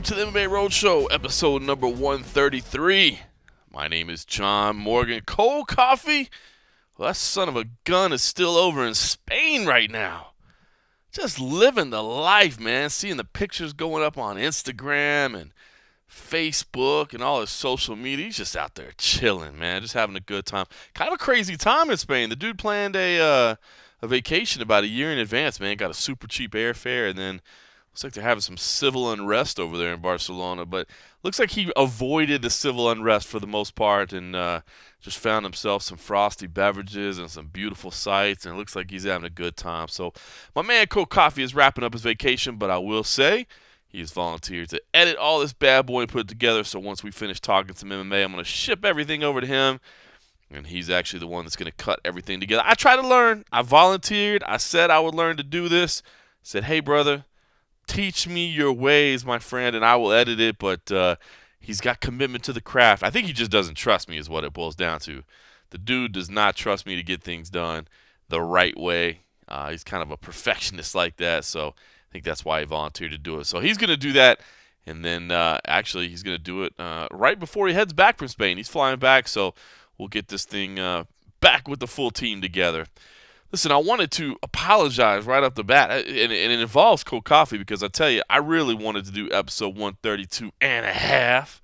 to the MMA Road Show, episode number 133. My name is John Morgan. Cold coffee? Well, that son of a gun is still over in Spain right now. Just living the life, man. Seeing the pictures going up on Instagram and Facebook and all his social media. He's just out there chilling, man. Just having a good time. Kind of a crazy time in Spain. The dude planned a vacation about a year in advance, man. Got a super cheap airfare, and then looks like they're having some civil unrest over there in Barcelona, but looks like he avoided the civil unrest for the most part and just found himself some frosty beverages and some beautiful sights, and it looks like he's having a good time. So my man Cold Coffee is wrapping up his vacation, but I will say he's volunteered to edit all this bad boy and put it together, so once we finish talking some MMA, I'm going to ship everything over to him, and he's actually the one that's going to cut everything together. I tried to learn. I volunteered. I said I would learn to do this. I said, hey, brother, teach me your ways, my friend, and I will edit it, but he's got commitment to the craft. I think he just doesn't trust me is what it boils down to. The dude does not trust me to get things done the right way. He's kind of a perfectionist like that, so I think that's why he volunteered to do it. So he's going to do that, and then actually he's going to do it right before he heads back from Spain. He's flying back, so we'll get this thing back with the full team together. Listen, I wanted to apologize right off the bat, and it involves Cold Coffee because I tell you, I really wanted to do episode 132 and a half.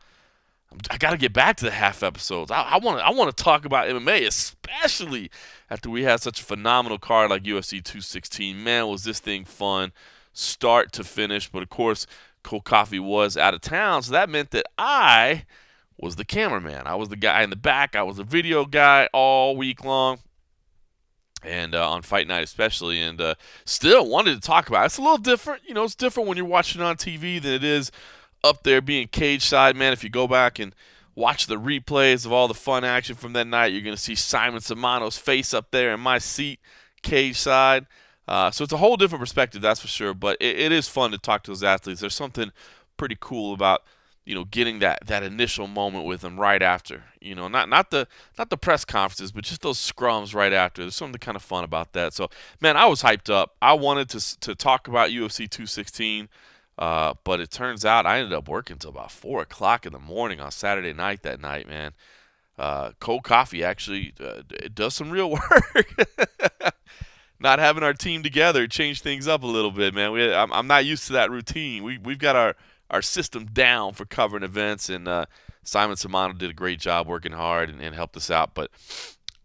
I got to get back to the half episodes. I want to talk about MMA, especially after we had such a phenomenal card like UFC 216. Man, was this thing fun, start to finish. But, of course, Cold Coffee was out of town, so that meant that I was the cameraman. I was the guy in the back. I was the video guy all week long. And on Fight Night especially, and still wanted to talk about it. It's a little different. You know, it's different when you're watching it on TV than it is up there being cage side, man. If you go back and watch the replays of all the fun action from that night, you're going to see Simon Simano's face up there in my seat, cage side. So it's a whole different perspective, that's for sure. But it is fun to talk to those athletes. There's something pretty cool about, you know, getting that initial moment with them right after. You know, not the press conferences, but just those scrums right after. There's something kind of fun about that. So, man, I was hyped up. I wanted to talk about UFC 216, but it turns out I ended up working until about 4 o'clock in the morning on Saturday night that night, man. Cold Coffee actually it does some real work. Not having our team together changed things up a little bit, man. I'm not used to that routine. We've got our system down for covering events, and Simon Simano did a great job working hard and helped us out. But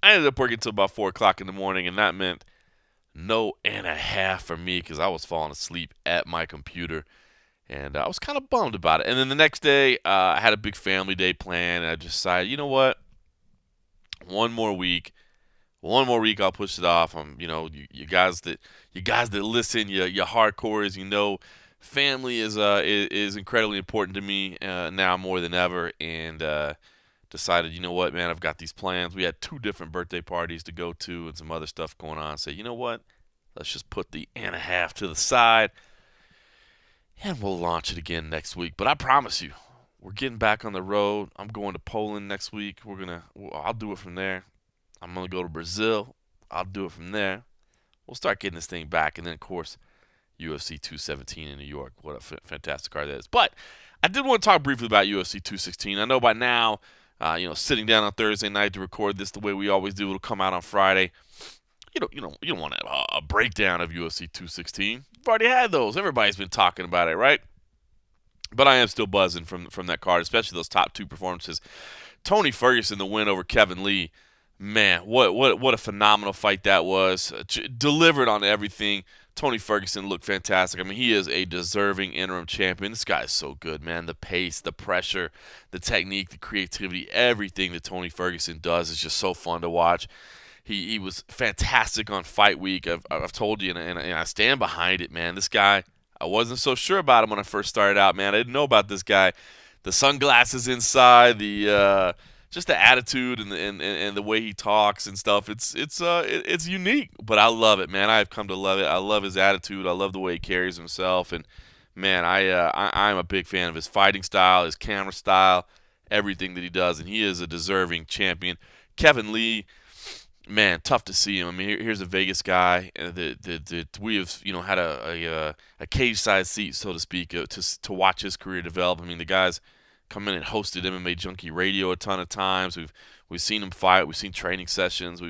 I ended up working until about 4 o'clock in the morning, and that meant no and a half for me because I was falling asleep at my computer, and I was kind of bummed about it. And then the next day, I had a big family day planned, and I decided, you know what, one more week, I'll push it off. You know, you guys that listen, you hardcores, you know, family is incredibly important to me now more than ever, and decided, you know what, man, I've got these plans. We had 2 different birthday parties to go to and some other stuff going on. So, you know what, let's just put the and a half to the side, and we'll launch it again next week. But I promise you, we're getting back on the road. I'm going to Poland next week. I'll do it from there. I'm going to go to Brazil. I'll do it from there. We'll start getting this thing back, and then, of course, UFC 217 in New York. What a fantastic card that is. But I did want to talk briefly about UFC 216. I know by now, sitting down on Thursday night to record this the way we always do, it'll come out on Friday. You don't want to have a breakdown of UFC 216. You've already had those. Everybody's been talking about it, right? But I am still buzzing from that card, especially those top 2 performances. Tony Ferguson, the win over Kevin Lee. Man, what a phenomenal fight that was. Delivered on everything. Tony Ferguson looked fantastic. I mean, he is a deserving interim champion. This guy is so good, man. The pace, the pressure, the technique, the creativity, everything that Tony Ferguson does is just so fun to watch. He was fantastic on Fight Week. I've told you, and I stand behind it, man. This guy, I wasn't so sure about him when I first started out, man. I didn't know about this guy. The sunglasses inside, just the attitude and the way he talks and stuff. It's unique, but I love it, man. I've come to love it. I love his attitude. I love the way he carries himself, and man, I'm a big fan of his fighting style, his camera style, everything that he does, and he is a deserving champion. Kevin Lee, man, tough to see him. I mean, here's a Vegas guy that we have, had a cage-sized seat, so to speak, to watch his career develop. I mean, the guy's come in and hosted MMA Junkie Radio a ton of times. We've seen him fight. We've seen training sessions.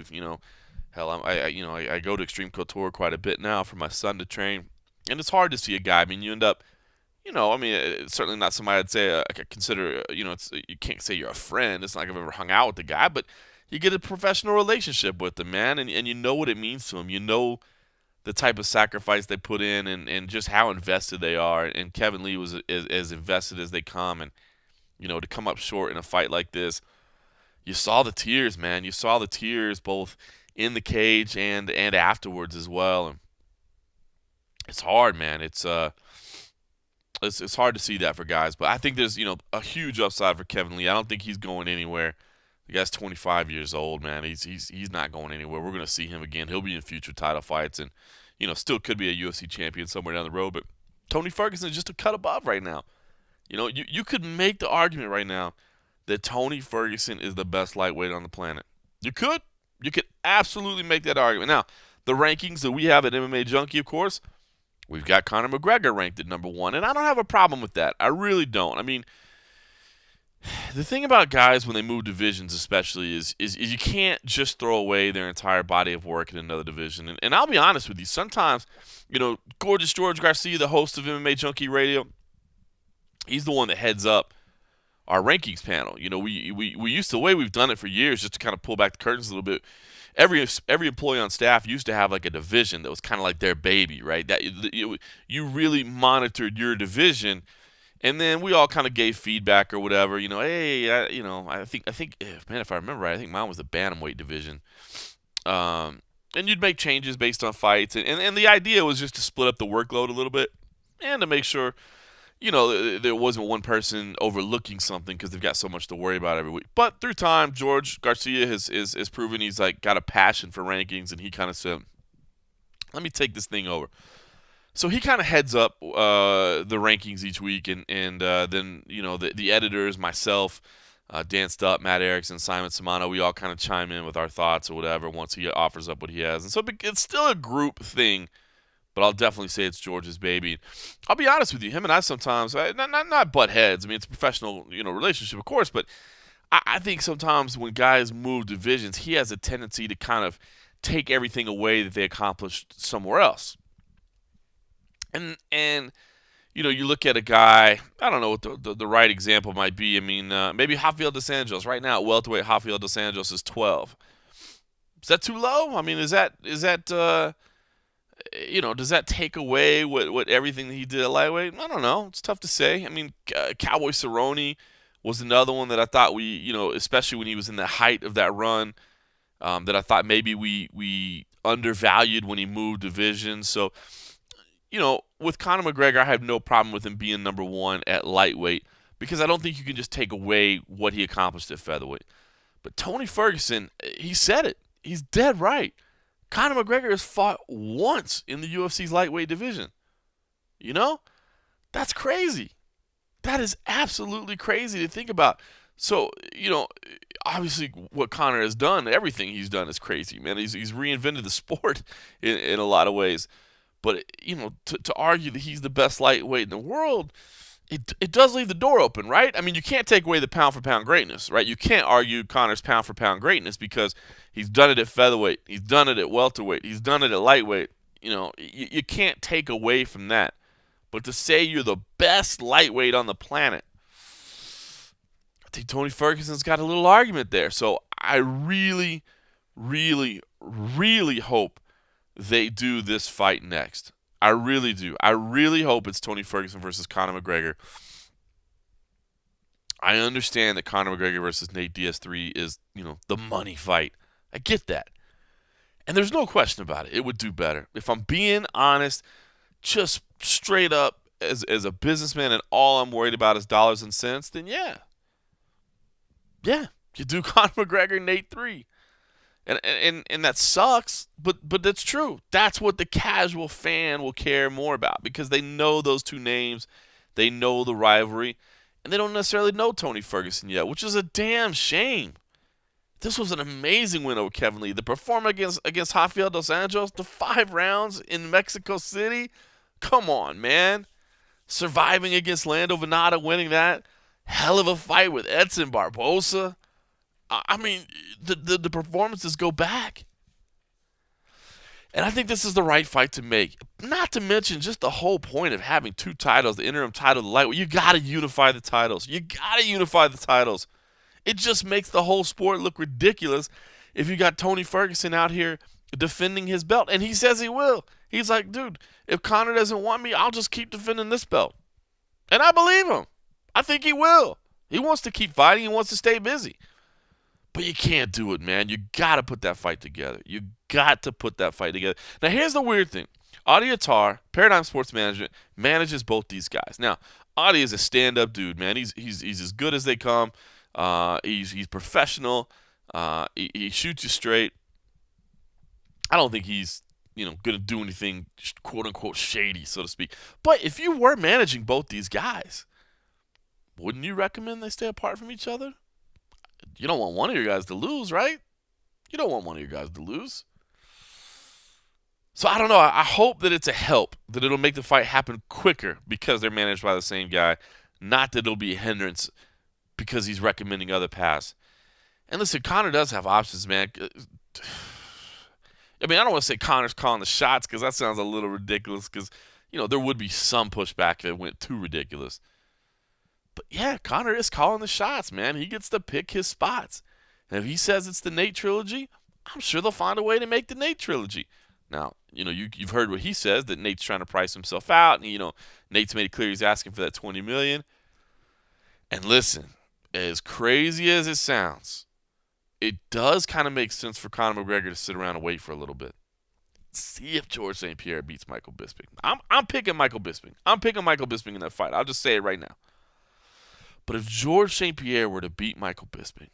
Hell, I go to Extreme Couture quite a bit now for my son to train, and it's hard to see a guy. I mean, you end up, it's certainly not somebody I'd say I could consider. You can't say you're a friend. It's not like I've ever hung out with the guy, but you get a professional relationship with them, man, and you know what it means to them. You know the type of sacrifice they put in and just how invested they are. And Kevin Lee was as invested as they come. And, to come up short in a fight like this, you saw the tears, man. You saw the tears both in the cage and afterwards as well. And it's hard, man. It's hard to see that for guys. But I think there's, a huge upside for Kevin Lee. I don't think he's going anywhere. The guy's 25 years old, man. He's not going anywhere. We're going to see him again. He'll be in future title fights and, still could be a UFC champion somewhere down the road. But Tony Ferguson is just a cut above right now. You could make the argument right now that Tony Ferguson is the best lightweight on the planet. You could. You could absolutely make that argument. Now, the rankings that we have at MMA Junkie, of course, we've got Conor McGregor ranked at number 1, and I don't have a problem with that. I really don't. I mean, the thing about guys when they move divisions especially is you can't just throw away their entire body of work in another division. And I'll be honest with you, sometimes, Gorgeous George Garcia, the host of MMA Junkie Radio, he's the one that heads up our rankings panel. We used to, the way we've done it for years, just to kind of pull back the curtains a little bit, every employee on staff used to have like a division that was kind of like their baby, right? That you really monitored your division. And then we all kind of gave feedback or whatever, hey, I think, man, if I remember right, I think mine was the bantamweight division. And you'd make changes based on fights. And the idea was just to split up the workload a little bit and to make sure, there wasn't one person overlooking something because they've got so much to worry about every week. But through time, George Garcia has proven he's like got a passion for rankings, and he kind of said, let me take this thing over. So he kind of heads up the rankings each week, and then the editors, myself, Dan Stupp, Matt Erickson, Simon Simano, we all kind of chime in with our thoughts or whatever once he offers up what he has. And so it's still a group thing, but I'll definitely say it's George's baby. I'll be honest with you, him and I sometimes not butt heads. I mean, it's a professional relationship, of course, but I think sometimes when guys move divisions, he has a tendency to kind of take everything away that they accomplished somewhere else. And you look at a guy, I don't know what the right example might be. I mean, maybe Rafael dos Anjos. Right now, welterweight Rafael dos Anjos is 12. Is that too low? I mean, is that does that take away what everything that he did at lightweight? I don't know. It's tough to say. I mean, Cowboy Cerrone was another one that I thought we, especially when he was in the height of that run, that I thought maybe we undervalued when he moved divisions. So, with Conor McGregor, I have no problem with him being number 1 at lightweight because I don't think you can just take away what he accomplished at featherweight. But Tony Ferguson, he said it. He's dead right. Conor McGregor has fought once in the UFC's lightweight division. That's crazy. That is absolutely crazy to think about. So, obviously what Conor has done, everything he's done is crazy, man. He's reinvented the sport in a lot of ways. But, to argue that he's the best lightweight in the world, it does leave the door open, right? I mean, you can't take away the pound-for-pound greatness, right? You can't argue Conor's pound-for-pound greatness because he's done it at featherweight. He's done it at welterweight. He's done it at lightweight. You can't take away from that. But to say you're the best lightweight on the planet, I think Tony Ferguson's got a little argument there. So I really, really, really hope they do this fight next. I really do. I really hope it's Tony Ferguson versus Conor McGregor. I understand that Conor McGregor versus Nate Diaz 3 is, the money fight. I get that. And there's no question about it. It would do better. If I'm being honest, just straight up as a businessman and all I'm worried about is dollars and cents, then yeah. Yeah, you do Conor McGregor Nate 3. And that sucks, but that's true. That's what the casual fan will care more about because they know those two names, they know the rivalry, and they don't necessarily know Tony Ferguson yet, which is a damn shame. This was an amazing win over Kevin Lee. The performance against Rafael dos Anjos, the 5 rounds in Mexico City. Come on, man. Surviving against Lando Venata, winning that. Hell of a fight with Edson Barbosa. I mean, the performances go back. And I think this is the right fight to make. Not to mention just the whole point of having 2 titles, the interim title, the lightweight. You got to unify the titles. It just makes the whole sport look ridiculous if you got Tony Ferguson out here defending his belt. And he says he will. He's like, dude, if Conor doesn't want me, I'll just keep defending this belt. And I believe him. I think he will. He wants to keep fighting. He wants to stay busy. But you can't do it, man. You got to put that fight together. Now, here's the weird thing. Adi Attar, Paradigm Sports Management, manages both these guys. Now, Adi is a stand-up dude, man. He's as good as they come. He's professional. He shoots you straight. I don't think he's going to do anything quote-unquote shady, so to speak. But if you were managing both these guys, wouldn't you recommend they stay apart from each other? You don't want one of your guys to lose, right? You don't want one of your guys to lose. So I don't know. I hope that it's a help, that it'll make the fight happen quicker because they're managed by the same guy, not that it'll be a hindrance because he's recommending other paths. And listen, Conor does have options, man. I mean, I don't want to say Conor's calling the shots because that sounds a little ridiculous because, there would be some pushback if it went too ridiculous. But yeah, Conor is calling the shots, man. He gets to pick his spots. And if he says it's the Nate trilogy, I'm sure they'll find a way to make the Nate trilogy. Now, you've heard what he says, that Nate's trying to price himself out. And, Nate's made it clear he's asking for that $20 million. And listen, as crazy as it sounds, it does kind of make sense for Conor McGregor to sit around and wait for a little bit. See if George St. Pierre beats Michael Bisping. I'm picking Michael Bisping. I'm picking Michael Bisping in that fight. I'll just say it right now. But if George St. Pierre were to beat Michael Bisping,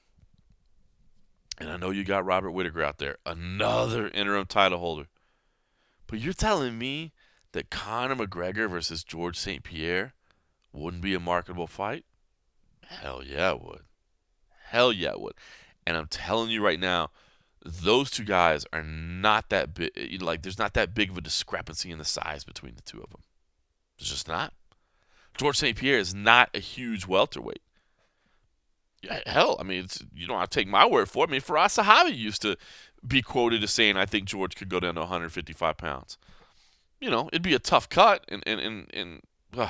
and I know you got Robert Whittaker out there, another interim title holder, but you're telling me that Conor McGregor versus George St. Pierre wouldn't be a marketable fight? Hell yeah, it would. Hell yeah, it would. And I'm telling you right now, those two guys are not that big. There's not that big of a discrepancy in the size between the two of them. There's just not. George St. Pierre is not a huge welterweight. Yeah, hell, I mean, I take my word for it. I mean, Faraz Sahabi used to be quoted as saying, I think George could go down to 155 pounds. It'd be a tough cut, and we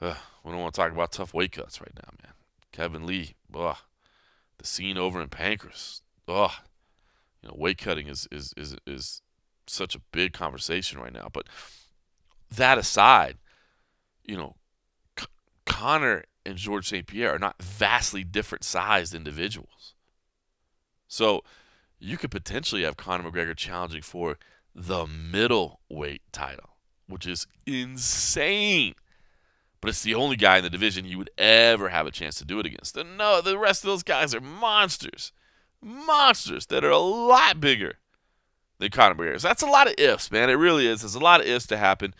don't want to talk about tough weight cuts right now, man. Kevin Lee, the scene over in Pancras, weight cutting is such a big conversation right now. But that aside, Conor and George St. Pierre are not vastly different sized individuals. So you could potentially have Conor McGregor challenging for the middleweight title, which is insane. But it's the only guy in the division you would ever have a chance to do it against. And no, the rest of those guys are monsters. Monsters that are a lot bigger than Conor McGregor. So that's a lot of ifs, man. It really is. There's a lot of ifs to happen.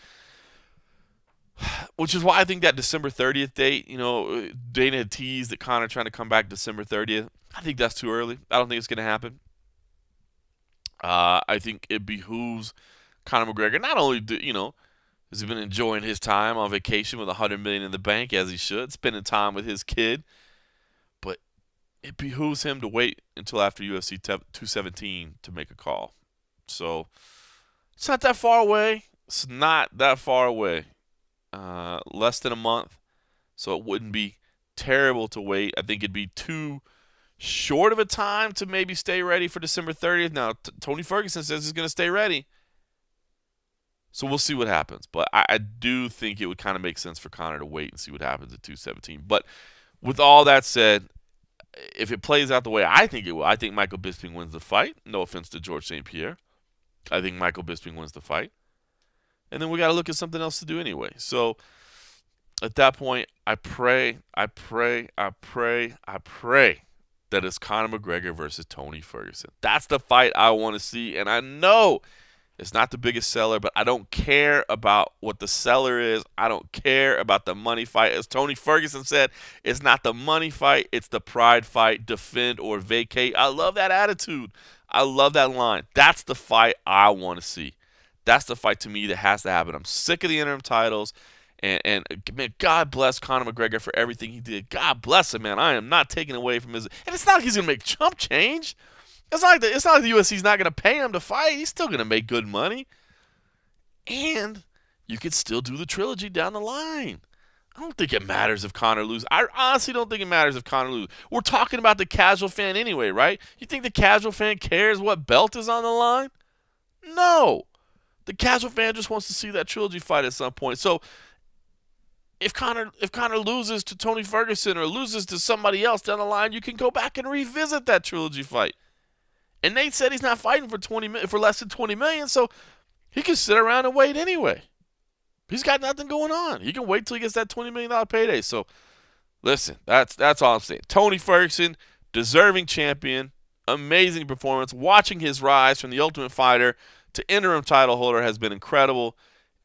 Which is why I think that December 30th date, Dana had teased that Conor trying to come back December 30th. I think that's too early. I don't think it's going to happen. I think it behooves Conor McGregor. Not only, has he been enjoying his time on vacation with $100 million in the bank, as he should, spending time with his kid, but it behooves him to wait until after UFC 217 to make a call. So it's not that far away. Less than a month, so it wouldn't be terrible to wait. I think it'd be too short of a time to maybe stay ready for December 30th. Now, Tony Ferguson says he's going to stay ready, so we'll see what happens. But I do think it would kind of make sense for Conor to wait and see what happens at 217. But with all that said, if it plays out the way I think it will, I think Michael Bisping wins the fight. No offense to George St. Pierre. I think Michael Bisping wins the fight. And then we got to look at something else to do anyway. So at that point, I pray that it's Conor McGregor versus Tony Ferguson. That's the fight I want to see. And I know It's not the biggest seller, but I don't care about what the seller is. I don't care about the money fight. As Tony Ferguson said, it's not the money fight, it's the pride fight. Defend or vacate. I love that attitude. I love that line. That's the fight I want to see. That's the fight to me that has to happen. I'm sick of the interim titles. And man, God bless Conor McGregor for everything he did. God bless him, man. I am not taking away from his. And it's not like he's going to make chump change. It's not like the UFC's not going to pay him to fight. He's still going to make good money. And you could still do the trilogy down the line. I don't think it matters if Conor loses. I honestly don't think it matters if Conor loses. We're talking about the casual fan anyway, right? You think the casual fan cares what belt is on the line? No. The casual fan just wants to see that trilogy fight at some point. So if Conor loses to Tony Ferguson or loses to somebody else down the line, you can go back and revisit that trilogy fight. And Nate said he's not fighting for less than $20 million, so he can sit around and wait anyway. He's got nothing going on. He can wait till he gets that $20 million payday. So, listen, that's all I'm saying. Tony Ferguson, deserving champion, amazing performance. Watching his rise from the Ultimate Fighter to interim title holder has been incredible.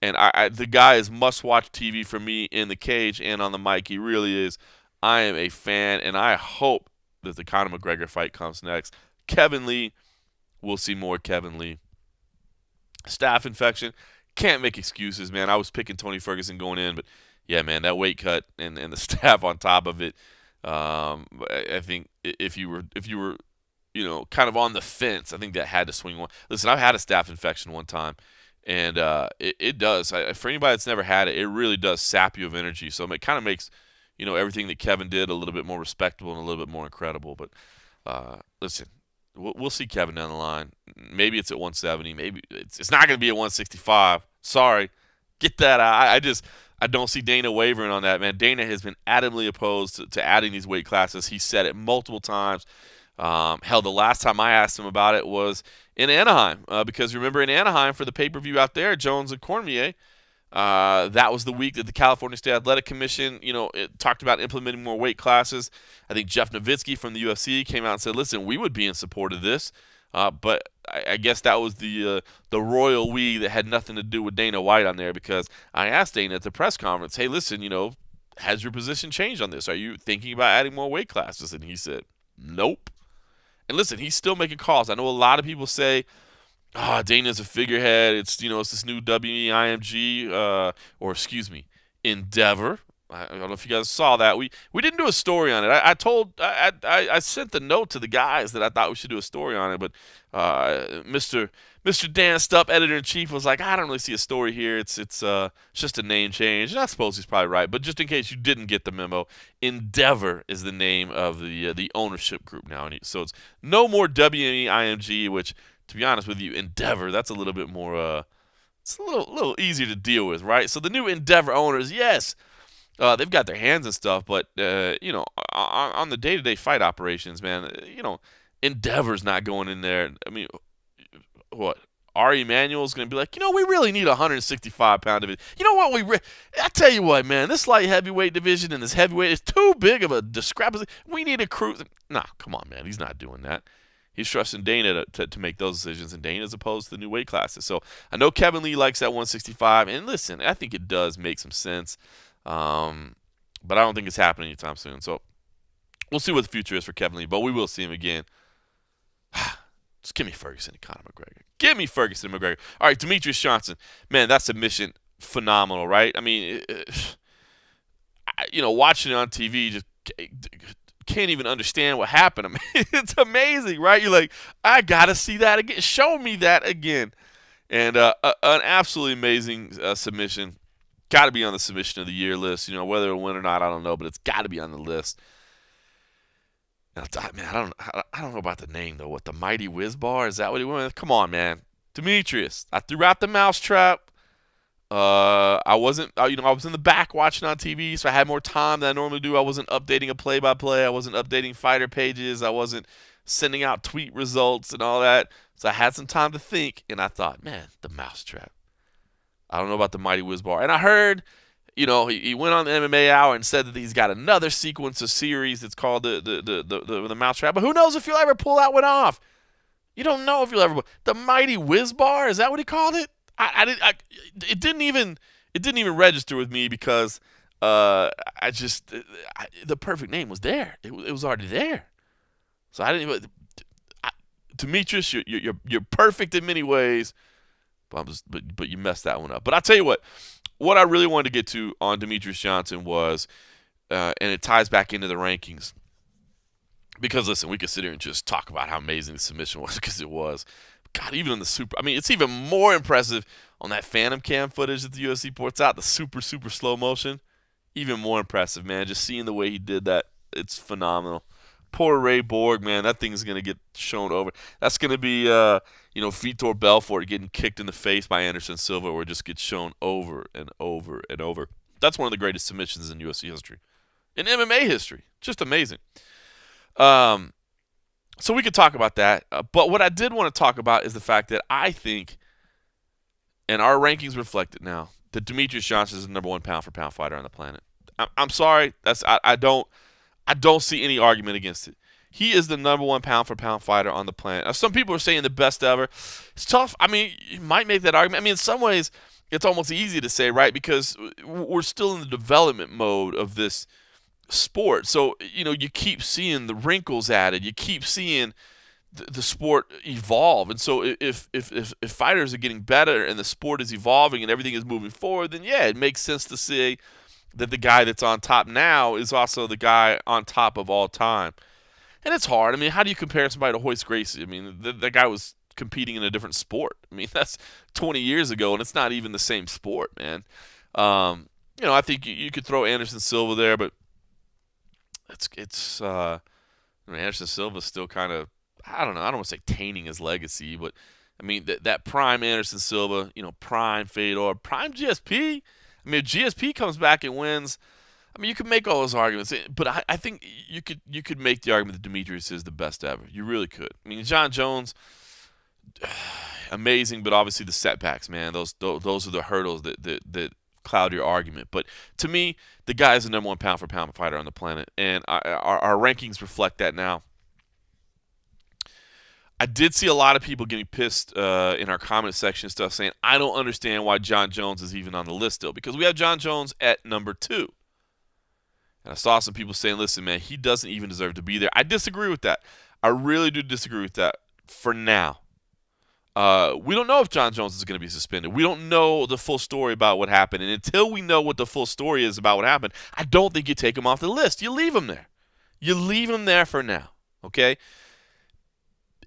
And the guy is must-watch TV for me in the cage and on the mic. He really is. I am a fan, and I hope that the Conor McGregor fight comes next. Kevin Lee, we'll see more Kevin Lee. Staph infection, can't make excuses, man. I was picking Tony Ferguson going in, but yeah, man, that weight cut and the staph on top of it. I think if you were, kind of on the fence, I think that had to swing one. Listen, I've had a staph infection one time, and it does. For anybody that's never had it, it really does sap you of energy. So it kind of makes, everything that Kevin did a little bit more respectable and a little bit more incredible. But listen. We'll see Kevin down the line. Maybe it's at 170. Maybe it's not going to be at 165. Sorry. Get that out. I don't see Dana wavering on that, man. Dana has been adamantly opposed to adding these weight classes. He said it multiple times. Hell, the last time I asked him about it was in Anaheim. Because remember in Anaheim for the pay-per-view out there, Jones and Cormier, that was the week that the California State Athletic Commission, it talked about implementing more weight classes. I think Jeff Nowitzki from the UFC came out and said, listen, we would be in support of this. But I guess that was the royal we that had nothing to do with Dana White on there, because I asked Dana at the press conference, hey, listen, has your position changed on this? Are you thinking about adding more weight classes? And he said, nope. And listen, he's still making calls. I know a lot of people say, Dana's a figurehead. It's this new WEIMG, Endeavor. I don't know if you guys saw that. We didn't do a story on it. I sent the note to the guys that I thought we should do a story on it, but Mr. Dan Stupp, editor-in-chief, was like, I don't really see a story here. It's just a name change. And I suppose he's probably right, but just in case you didn't get the memo, Endeavor is the name of the ownership group now. So it's no more WEIMG, which, to be honest with you, Endeavor, that's a little bit more, it's a little easier to deal with, right? So the new Endeavor owners, yes, they've got their hands and stuff, but, on the day-to-day fight operations, man, Endeavor's not going in there. I mean, what? Ari Emanuel's going to be like, we really need a 165-pound division. You know what? I tell you what, man, this light heavyweight division and this heavyweight is too big of a discrepancy. We need a cruise. Nah, come on, man. He's not doing that. He's trusting Dana to make those decisions, and Dana's opposed to the new weight classes. So I know Kevin Lee likes that 165, and listen, I think it does make some sense. But I don't think it's happening anytime soon. So we'll see what the future is for Kevin Lee, but we will see him again. Just give me Ferguson and Conor McGregor. Give me Ferguson and McGregor. All right, Demetrious Johnson. Man, that submission, phenomenal, right? I mean, watching it on TV, just can't even understand what happened. I mean, it's amazing, right? You're like, I got to see that again. Show me that again. And an absolutely amazing submission. Got to be on the submission of the year list. Whether it'll win or not, I don't know, but it's got to be on the list. Man, I don't know about the name though. What, the Mighty Whiz Bar? Is that what he went with? Come on, man, Demetrious. I threw out the mousetrap. I was in the back watching on TV, so I had more time than I normally do. I wasn't updating a play-by-play. I wasn't updating fighter pages. I wasn't sending out tweet results and all that. So I had some time to think, and I thought, man, the mousetrap. I don't know about the Mighty Whiz Bar. And I heard, he went on the MMA Hour and said that he's got another sequence of series that's called the Mousetrap. But who knows if he'll ever pull that one off? You don't know if you'll ever. The Mighty Whiz Bar, is that what he called it? It didn't even register with me because the perfect name was there. It was already there. So I didn't even. Demetrious, you're perfect in many ways, but you messed that one up. But I'll tell you what I really wanted to get to on Demetrious Johnson was, and it ties back into the rankings. Because, listen, we could sit here and just talk about how amazing the submission was, because it was. God, even in the super, I mean, it's even more impressive on that Phantom Cam footage that the UFC puts out, the super, super slow motion. Even more impressive, man. Just seeing the way he did that, it's phenomenal. Poor Ray Borg, man, that thing's going to get shown over. That's going to be, Vitor Belfort getting kicked in the face by Anderson Silva, where it just gets shown over and over and over. That's one of the greatest submissions in UFC history. In MMA history. Just amazing. So we could talk about that. But what I did want to talk about is the fact that I think, and our rankings reflect it now, that Demetrious Johnson is the number one pound-for-pound fighter on the planet. I'm sorry. I don't see any argument against it. He is the number one pound-for-pound fighter on the planet. Now, some people are saying the best ever. It's tough. I mean, you might make that argument. I mean, in some ways, it's almost easy to say, right? Because we're still in the development mode of this sport. So, you keep seeing the wrinkles added. You keep seeing the sport evolve. And so if fighters are getting better and the sport is evolving and everything is moving forward, then yeah, it makes sense to say that the guy that's on top now is also the guy on top of all time. And it's hard. I mean, how do you compare somebody to Royce Gracie? I mean, that guy was competing in a different sport. I mean, that's 20 years ago, and it's not even the same sport, man. I think you could throw Anderson Silva there, but Anderson Silva's still kind of, I don't know, I don't want to say tainting his legacy, but I mean that prime Anderson Silva, prime Fedor, prime GSP. I mean, if GSP comes back and wins, I mean, you could make all those arguments, but I think you could make the argument that Demetrious is the best ever. You really could. I mean, John Jones, amazing, but obviously the setbacks, man. Those are the hurdles that cloud your argument. But to me, the guy is the number one pound-for-pound fighter on the planet, and our rankings reflect that now. I did see a lot of people getting pissed in our comment section and stuff, saying, I don't understand why John Jones is even on the list still, because we have John Jones at number 2. And I saw some people saying, listen, man, he doesn't even deserve to be there. I disagree with that. I really do disagree with that for now. We don't know if John Jones is going to be suspended. We don't know the full story about what happened. And until we know what the full story is about what happened, I don't think you take him off the list. You leave him there. You leave him there for now, okay?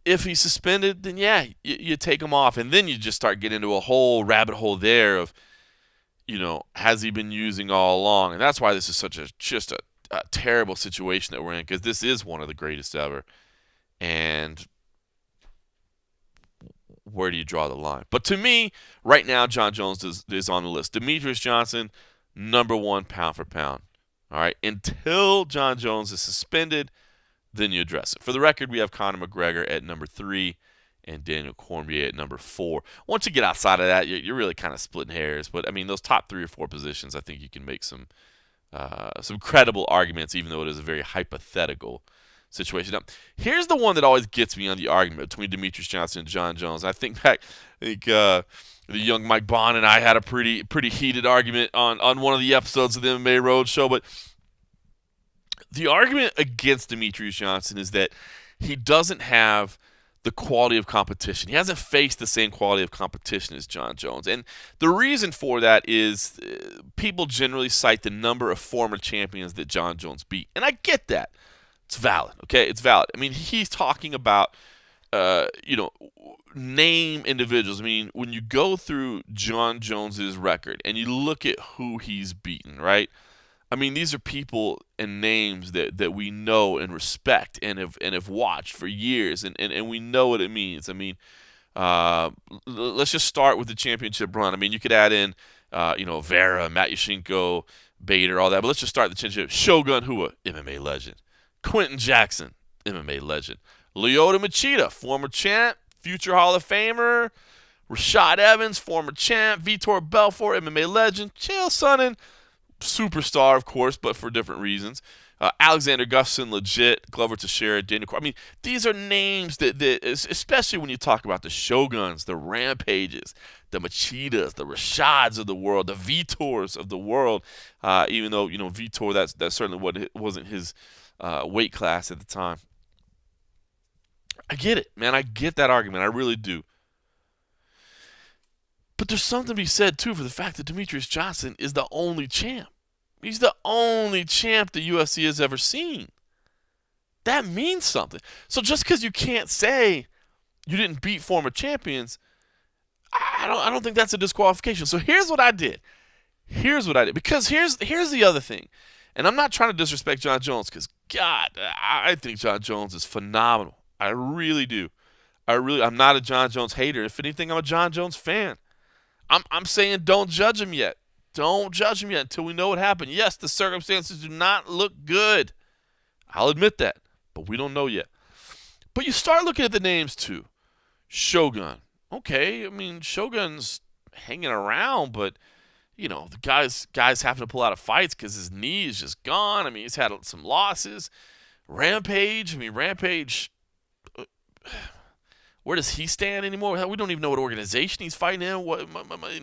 If he's suspended, then yeah, you take him off. And then you just start getting into a whole rabbit hole there of, has he been using all along? And that's why this is such a terrible situation that we're in, because this is one of the greatest ever. And where do you draw the line? But to me, right now, John Jones is on the list. Demetrious Johnson, number one pound for pound. All right, until John Jones is suspended, then you address it. For the record, we have Conor McGregor at number 3 and Daniel Cormier at number 4. Once you get outside of that, you're really kind of splitting hairs. But, I mean, those top 3 or 4 positions, I think you can make some credible arguments, even though it is a very hypothetical situation. Now, here's the one that always gets me on the argument between Demetrious Johnson and John Jones. I think the young Mike Bond and I had a pretty heated argument on one of the episodes of the MMA Road Show. But the argument against Demetrious Johnson is that he doesn't have the quality of competition. He hasn't faced the same quality of competition as John Jones. And the reason for that is people generally cite the number of former champions that John Jones beat. And I get that. It's valid, okay? It's valid. I mean, he's talking about, name individuals. I mean, when you go through John Jones's record and you look at who he's beaten, right? I mean, these are people and names that we know and respect and have watched for years, and we know what it means. I mean, let's just start with the championship run. I mean, you could add in, Vera, Matt Yashenko, Bader, all that, but let's just start the championship. Shogun Rua, MMA legend. Quentin Jackson, MMA legend. Lyoto Machida, former champ, future Hall of Famer. Rashad Evans, former champ. Vitor Belfort, MMA legend. Chael Sonnen, superstar, of course, but for different reasons. Alexander Gustafsson, legit. Glover Teixeira, Daniel Cormier. I mean, these are names that, especially when you talk about the Shoguns, the Rampages, the Machidas, the Rashads of the world, the Vitors of the world. Even though, Vitor, that's certainly wasn't his weight class at the time. I get it, man. I get that argument. I really do. But there's something to be said, too, for the fact that Demetrious Johnson is the only champ. He's the only champ the UFC has ever seen. That means something. So just because you can't say you didn't beat former champions, I don't think that's a disqualification. So here's what I did. Because here's the other thing. And I'm not trying to disrespect Jon Jones because, God, I think Jon Jones is phenomenal. I really do. I'm not a Jon Jones hater. If anything, I'm a Jon Jones fan. I'm saying don't judge him yet. Don't judge him yet until we know what happened. Yes, the circumstances do not look good. I'll admit that, but we don't know yet. But you start looking at the names too. Shogun. Okay, I mean, Shogun's hanging around, but, the guy's having to pull out of fights because his knee is just gone. I mean, he's had some losses. Rampage. Where does he stand anymore? We don't even know what organization he's fighting in.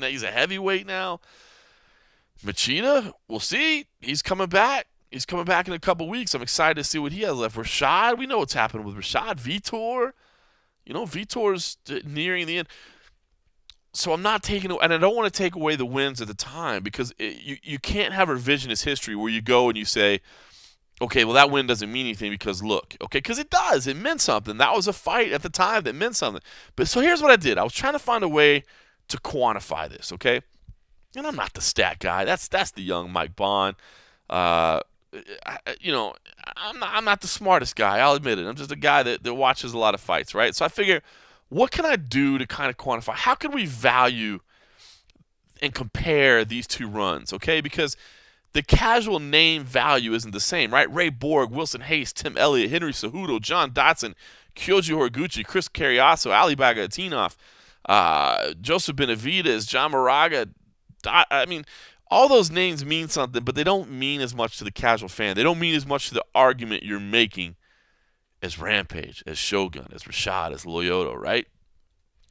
He's a heavyweight now. Machida, we'll see. He's coming back. He's coming back in a couple weeks. I'm excited to see what he has left. Rashad, we know what's happening with Rashad. Vitor, Vitor's nearing the end. So I'm not taking, and I don't want to take away the wins at the time because you can't have revisionist history where you go and you say, okay, well, that win doesn't mean anything because look, okay, because it does. It meant something. That was a fight at the time that meant something. But so here's what I did. I was trying to find a way to quantify this, okay? And I'm not the stat guy. That's the young Mike Bond. I'm not the smartest guy. I'll admit it. I'm just a guy that watches a lot of fights, right? So I figure, what can I do to kind of quantify? How can we value and compare these two runs, okay? Because the casual name value isn't the same, right? Ray Borg, Wilson Hayes, Tim Elliott, Henry Cejudo, John Dotson, Kyoji Horiguchi, Chris Carriasso, Ali Bagatinov, Joseph Benavidez, John Moraga. I mean, all those names mean something, but they don't mean as much to the casual fan. They don't mean as much to the argument you're making as Rampage, as Shogun, as Rashad, as Lyoto, right?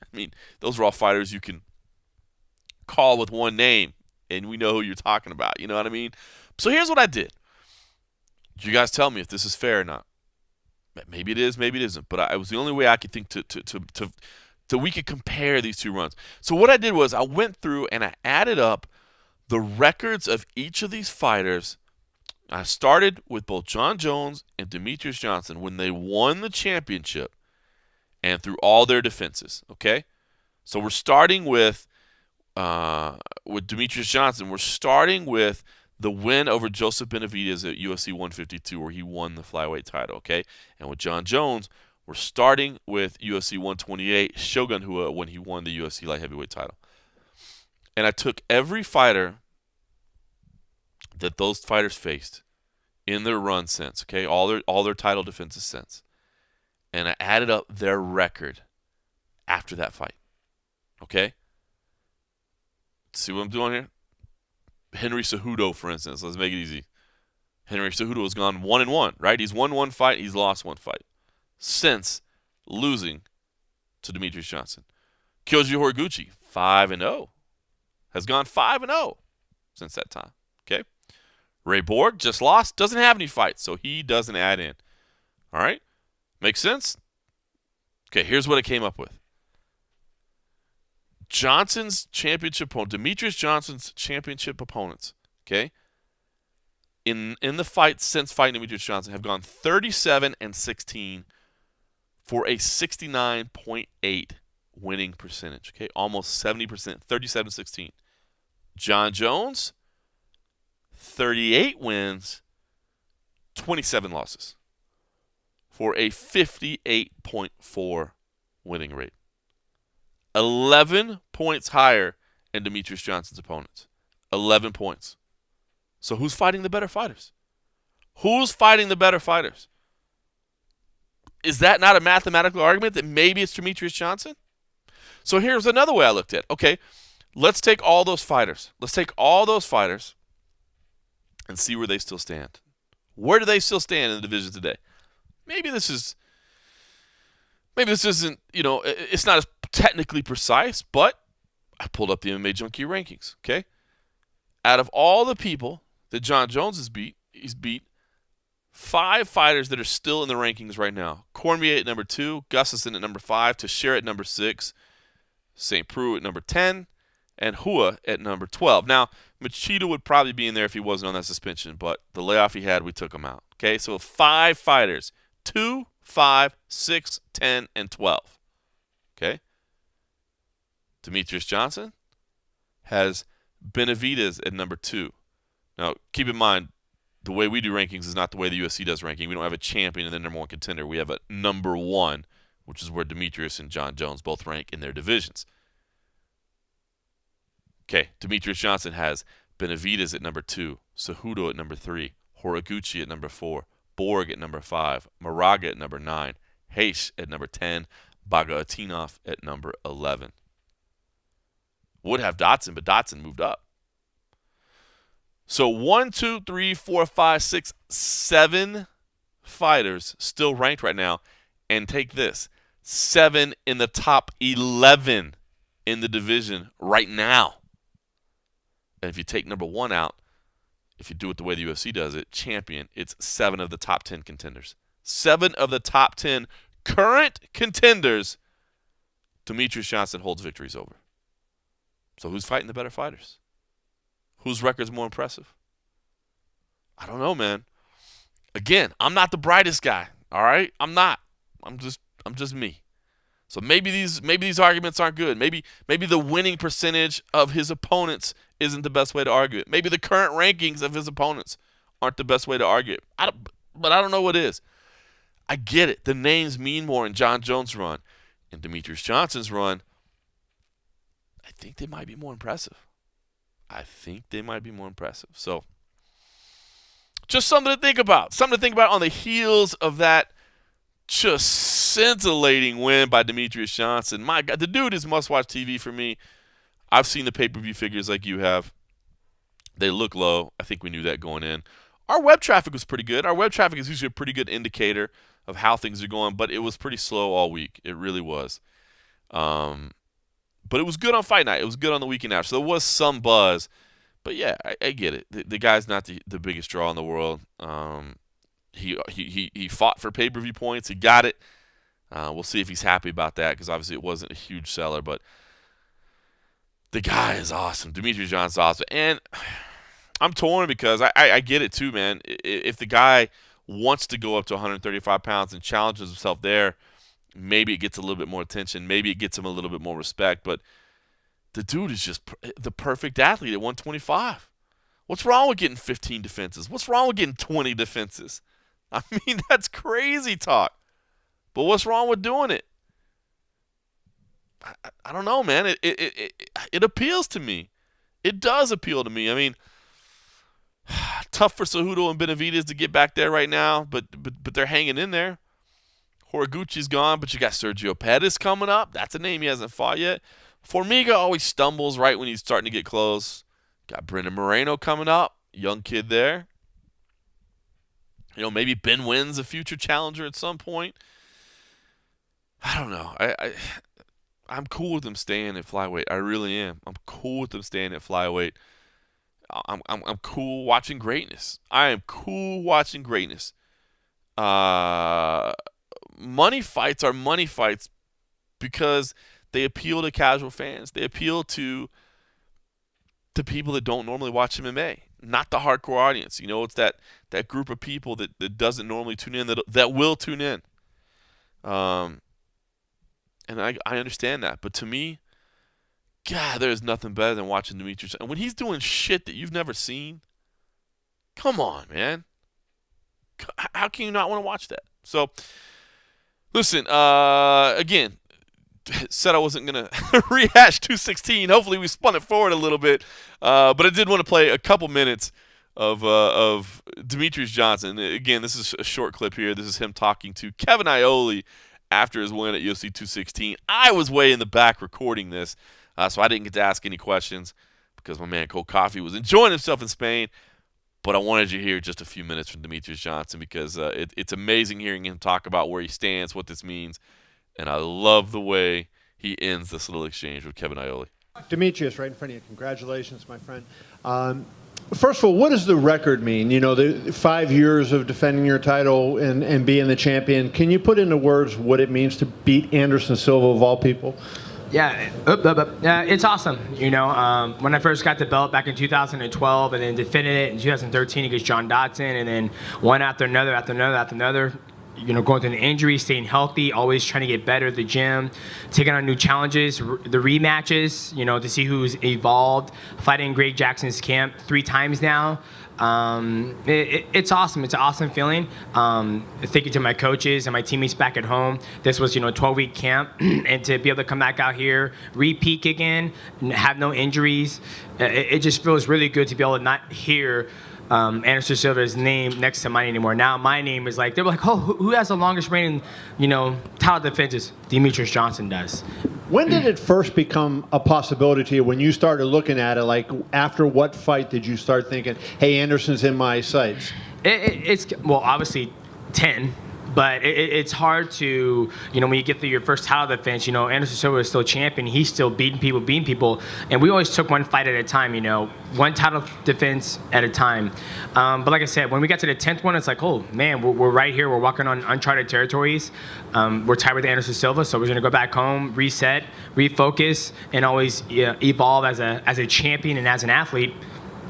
I mean, those are all fighters you can call with one name, and we know who you're talking about. You know what I mean? So here's what I did. You guys tell me if this is fair or not. Maybe it is, maybe it isn't. But it was the only way I could think to we could compare these two runs. So what I did was I went through and I added up the records of each of these fighters. I started with both Jon Jones and Demetrious Johnson when they won the championship and through all their defenses. Okay? So we're starting with Demetrious Johnson. We're starting with the win over Joseph Benavidez at UFC 152 where he won the flyweight title. Okay? And with Jon Jones, we're starting with UFC 128, Shogun Rua, when he won the UFC light heavyweight title. And I took every fighter that those fighters faced in their run since, okay, all their title defenses since, and I added up their record after that fight. Okay? See what I'm doing here? Henry Cejudo, for instance. Let's make it easy. Henry Cejudo has gone 1-1, right? He's won one fight, he's lost one fight since losing to Demetrious Johnson. Kyoji Horiguchi, 5-0. Has gone 5-0 since that time. Okay? Ray Borg just lost, doesn't have any fights, so he doesn't add in. All right? Makes sense? Okay, here's what I came up with. Johnson's championship opponent, Demetrious Johnson's championship opponents, okay, in the fight since fighting Demetrious Johnson have gone 37-16 for a 69.8 winning percentage. Okay, almost 70%, 37-16. Jon Jones, 38 wins, 27 losses for a 58.4 winning rate. 11 points higher than Demetrious Johnson's opponents. 11 points. So who's fighting the better fighters? Who's fighting the better fighters? Is that not a mathematical argument that maybe it's Demetrious Johnson? So here's another way I looked at it. Okay, let's take all those fighters. Let's take all those fighters and see where they still stand. Where do they still stand in the division today? Maybe this isn't, it's not as technically precise, but I pulled up the MMA Junkie rankings, okay? Out of all the people that Jon Jones has beat, he's beat 5 fighters that are still in the rankings right now. Cormier at number 2, Gustafsson at number 5, Teixeira at number 6, St. Preux at number 10, and Hua at number 12. Now, Machida would probably be in there if he wasn't on that suspension, but the layoff he had, we took him out. Okay, so 5 fighters, 2, 5, 6, 10, and 12. Okay? Demetrious Johnson has Benavidez at number 2. Now, keep in mind, the way we do rankings is not the way the UFC does ranking. We don't have a champion and then number 1 contender. We have a number 1, which is where Demetrious and Jon Jones both rank in their divisions. Okay, Demetrious Johnson has Benavidez at number 2, Cejudo at number 3, Horiguchi at number 4, Borg at number 5, Moraga at number 9, Hayes at number 10, Bagautinov at number 11. Would have Dotson, but Dotson moved up. So 1, 2, 3, 4, 5, 6, 7 fighters still ranked right now. And take this, 7 in the top 11 in the division right now. And if you take number 1 out, if you do it the way the UFC does it, champion, it's 7 of the top 10 contenders. 7 of the top 10 current contenders, Demetrious Johnson holds victories over. So who's fighting the better fighters? Whose record's more impressive? I don't know, man. Again, I'm not the brightest guy, all right? I'm not. I'm just me. So maybe these arguments aren't good. Maybe the winning percentage of his opponents isn't the best way to argue it. Maybe the current rankings of his opponents aren't the best way to argue it. But I don't know what is. I get it. The names mean more in Jon Jones' run. In Demetrious Johnson's run, I think they might be more impressive. So just something to think about. Something to think about on the heels of that just scintillating win by Demetrious Johnson. My God, the dude is must-watch TV for me. I've seen the pay-per-view figures like you have. They look low. I think we knew that going in. Our web traffic was pretty good. Our web traffic is usually a pretty good indicator of how things are going, but it was pretty slow all week. It really was. But it was good on Fight Night. It was good on the weekend after. So there was some buzz. But, yeah, I get it. The guy's not the biggest draw in the world. He fought for pay-per-view points. He got it. We'll see if he's happy about that because obviously it wasn't a huge seller. But the guy is awesome. Demetrious Johnson's awesome. And I'm torn because I get it too, man. If the guy wants to go up to 135 pounds and challenges himself there, maybe it gets a little bit more attention. Maybe it gets him a little bit more respect. But the dude is just the perfect athlete at 125. What's wrong with getting 15 defenses? What's wrong with getting 20 defenses? I mean, that's crazy talk. But what's wrong with doing it? I don't know, man. It appeals to me. It does appeal to me. I mean, tough for Cejudo and Benavidez to get back there right now, but they're hanging in there. Horiguchi's gone, but you got Sergio Pettis coming up. That's a name he hasn't fought yet. Formiga always stumbles right when he's starting to get close. Got Brendan Moreno coming up, young kid there. Maybe Ben Wynn's a future challenger at some point. I don't know. I'm cool with them staying at flyweight. I really am. I'm cool with them staying at flyweight. I'm cool watching greatness. I am cool watching greatness. Money fights are money fights because they appeal to casual fans. They appeal to people that don't normally watch MMA, not the hardcore audience. It's that group of people that doesn't normally tune in, that will tune in. And I understand that. But to me, God, there's nothing better than watching Demetrious. And when he's doing shit that you've never seen, come on, man. How can you not want to watch that? So, listen, again, said I wasn't going to rehash 216. Hopefully we spun it forward a little bit. But I did want to play a couple minutes of Demetrious Johnson. Again, this is a short clip here. This is him talking to Kevin Iole after his win at UFC 216. I was way in the back recording this, so I didn't get to ask any questions because my man Cole Coffey was enjoying himself in Spain. But I wanted you to hear just a few minutes from Demetrious Johnson because it's amazing hearing him talk about where he stands, what this means, and I love the way he ends this little exchange with Kevin Iole. Demetrious, right in front of you. Congratulations, my friend. First of all, what does the record mean? You know, the 5 years of defending your title and being the champion. Can you put into words what it means to beat Anderson Silva of all people? Yeah, it's awesome. You know, when I first got the belt back in 2012 and then defended it in 2013 against John Dodson, and then one after another, you know, going through an injury, staying healthy, always trying to get better at the gym, taking on new challenges, the rematches, you know, to see who's evolved, fighting Greg Jackson's camp 3 times now. It's awesome. It's an awesome feeling. Thank you to my coaches and my teammates back at home. This was, you know, a 12-week camp, and to be able to come back out here, re-peak again, have no injuries, it just feels really good to be able to not hear Anderson Silva's name next to mine anymore. Now my name is like, they're like, oh, who has the longest reigning, you know, title defenses? Demetrious Johnson does. When did it first become a possibility to you when you started looking at it? Like, after what fight did you start thinking, hey, Anderson's in my sights? It's, well, obviously 10. But it's hard to, you know, when you get through your first title defense, you know, Anderson Silva is still champion. He's still beating people. And we always took one fight at a time, you know, one title defense at a time. But like I said, when we got to the 10th one, it's like, oh, man, we're right here. We're walking on uncharted territories. We're tied with Anderson Silva, so we're going to go back home, reset, refocus, and always evolve as a champion and as an athlete.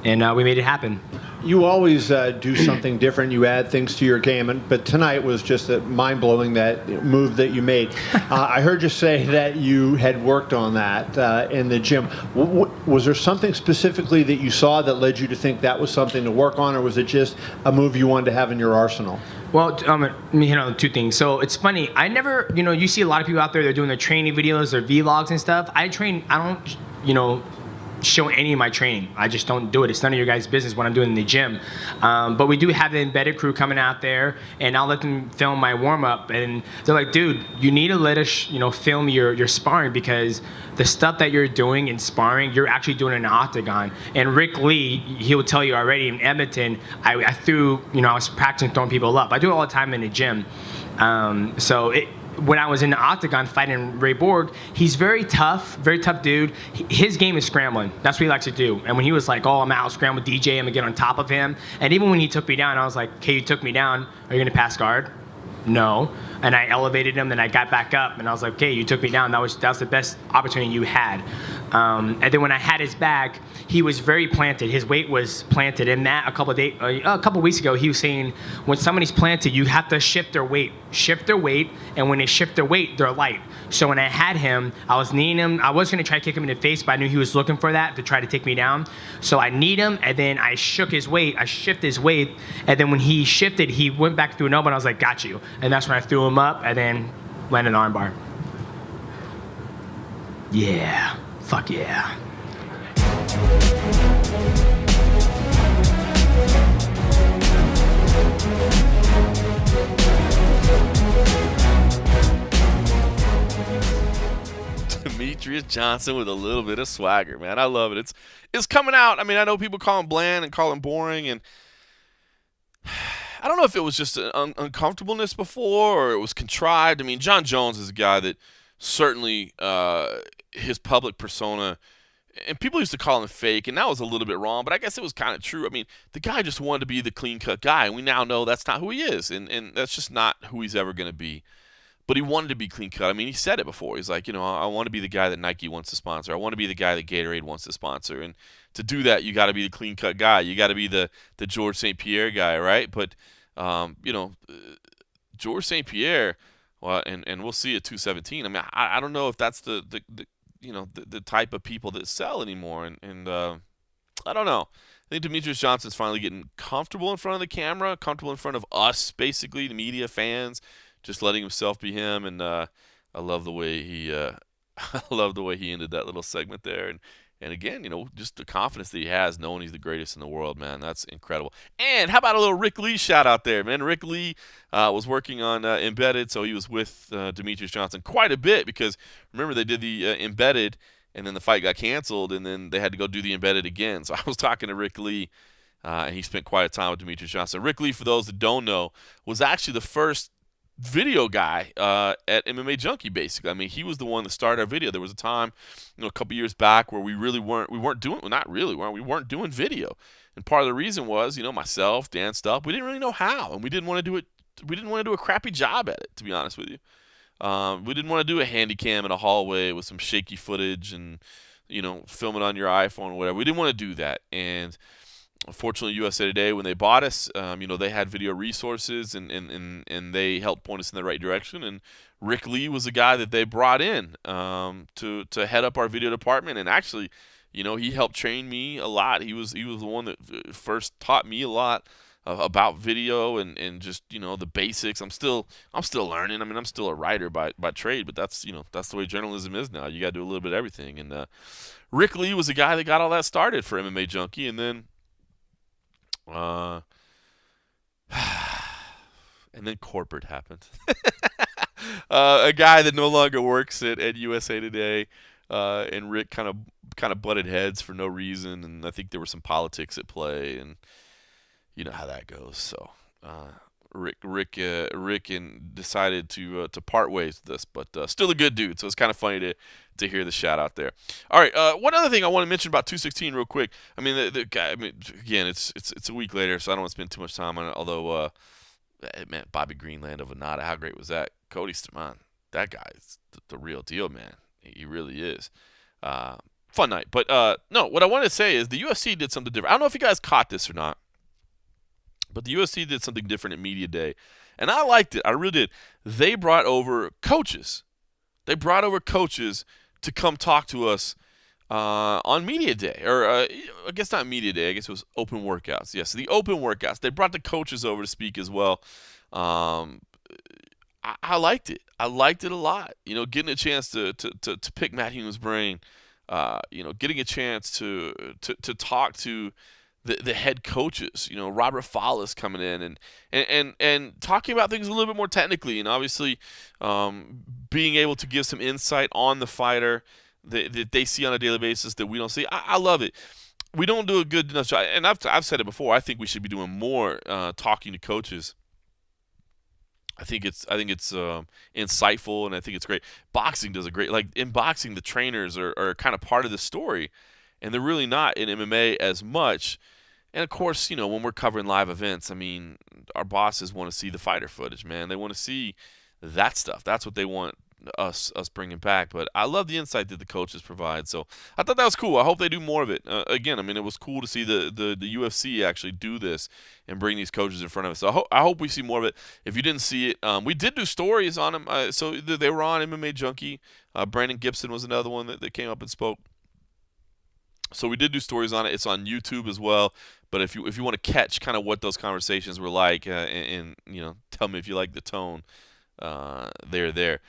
And we made it happen. You always do something different. You add things to your game, but tonight was just mind-blowing, that move that you made. I heard you say that you had worked on that in the gym. Was there something specifically that you saw that led you to think that was something to work on, or was it just a move you wanted to have in your arsenal? Well, let me hit on 2 things. So it's funny. I never, you know, you see a lot of people out there, they're doing their training videos, their vlogs and stuff. I don't, you know, show any of my training. I just don't do it. It's none of your guys' business what I'm doing in the gym. But we do have the embedded crew coming out there, and I'll let them film my warm-up. And they're like, dude, you need to let us, you know, film your sparring, because the stuff that you're doing in sparring, you're actually doing in an octagon. And Rick Lee, he will tell you already in Edmonton, I was practicing throwing people up. I do it all the time in the gym. When I was in the octagon fighting Ray Borg, he's very tough dude. His game is scrambling. That's what he likes to do. And when he was like, oh, I'm out, scramble DJ him and get on top of him. And even when he took me down, I was like, okay, you took me down. Are you going to pass guard? No. And I elevated him, then I got back up, and I was like, okay, you took me down. That was the best opportunity you had. And then when I had his back, he was very planted. His weight was planted. And Matt, a couple weeks ago, he was saying when somebody's planted, you have to shift their weight. And when they shift their weight, they're light. So when I had him, I was kneeing him. I was going to try to kick him in the face, but I knew he was looking for that to try to take me down. So I kneed him, and then I shook his weight. I shifted his weight, and then when he shifted, he went back through an elbow, and I was like, got you. And that's when I threw him up, and then landed an armbar. Yeah. Fuck yeah. Demetrious Johnson with a little bit of swagger, man. I love it. It's coming out. I mean, I know people call him bland and call him boring, and I don't know if it was just an uncomfortableness before or it was contrived. I mean, John Jones is a guy that certainly his public persona, and people used to call him fake, and that was a little bit wrong, but I guess it was kind of true. I mean, the guy just wanted to be the clean-cut guy, and we now know that's not who he is, and that's just not who he's ever going to be. But he wanted to be clean-cut. I mean, he said it before. He's like, you know, I want to be the guy that Nike wants to sponsor. I want to be the guy that Gatorade wants to sponsor. And to do that, you got to be the clean-cut guy. You got to be the George St. Pierre guy, right? But, you know, George St. Pierre, well, and we'll see at 217. I mean, I don't know if that's the type of people that sell anymore. And I don't know. I think Demetrious Johnson's finally getting comfortable in front of the camera, comfortable in front of us, basically, the media, fans, just letting himself be him. And I love the way he ended that little segment there. And again, you know, just the confidence that he has, knowing he's the greatest in the world, man. That's incredible. And how about a little Rick Lee shout out there, man? Rick Lee was working on Embedded, so he was with Demetrious Johnson quite a bit because, remember, they did the Embedded, and then the fight got canceled, and then they had to go do the Embedded again. So I was talking to Rick Lee, and he spent quite a time with Demetrious Johnson. Rick Lee, for those that don't know, was actually the first video guy at MMA Junkie, basically. I mean, he was the one that started our video. There was a time, a couple years back where we weren't doing video. And part of the reason was, myself, Dan Stubb, we didn't really know how, and we didn't want to do it. We didn't want to do a crappy job at it, to be honest with you. We didn't want to do a handy cam in a hallway with some shaky footage and, film it on your iPhone or whatever. We didn't want to do that. And unfortunately, USA Today, when they bought us, they had video resources and they helped point us in the right direction. And Rick Lee was the guy that they brought in to head up our video department. And actually, he helped train me a lot. He was the one that first taught me a lot about video and just the basics. I'm still learning. I mean, I'm still a writer by trade, but that's the way journalism is now. You got to do a little bit of everything. And Rick Lee was the guy that got all that started for MMA Junkie, and then corporate happened. A guy that no longer works at USA Today, and Rick kind of butted heads for no reason, and I think there were some politics at play, and you know how that goes. So Rick decided to part ways with us, but still a good dude. So it's kind of funny to hear the shout out there. All right, one other thing I want to mention about 216 real quick. I mean, the guy. I mean, again, it's a week later, so I don't want to spend too much time on it. Although, man, Bobby Greenland of Anada, how great was that? Cody Staman, that guy is the real deal, man. He really is. Fun night. But no, what I wanted to say is the UFC did something different. I don't know if you guys caught this or not, but the UFC did something different at Media Day, and I liked it. I really did. They brought over coaches. They brought over coaches to come talk to us on Media Day, or I guess not Media Day. I guess it was open workouts. Yes, the open workouts. They brought the coaches over to speak as well. I liked it. I liked it a lot. Getting a chance to pick Matt Hume's brain. Getting a chance to talk to the head coaches. Robert Fallis coming in and talking about things a little bit more technically, and obviously being able to give some insight on the fighter that they see on a daily basis that we don't see. I love it. We don't do a good enough job, and I've said it before. I think we should be doing more talking to coaches. I think it's insightful, and I think it's great. Boxing does a great, like in boxing, the trainers are kind of part of the story, and they're really not in MMA as much. And of course, when we're covering live events, I mean, our bosses want to see the fighter footage, man. They want to see that stuff. That's what they want us bringing back. But I love the insight that the coaches provide. So I thought that was cool. I hope they do more of it. Again, I mean, it was cool to see the UFC actually do this and bring these coaches in front of us. So I hope we see more of it. If you didn't see it, we did do stories on them. So they were on MMA Junkie. Brandon Gibson was another one that came up and spoke. So we did do stories on it. It's on YouTube as well. But if you want to catch kind of what those conversations were like, and tell me if you like the tone, they're there.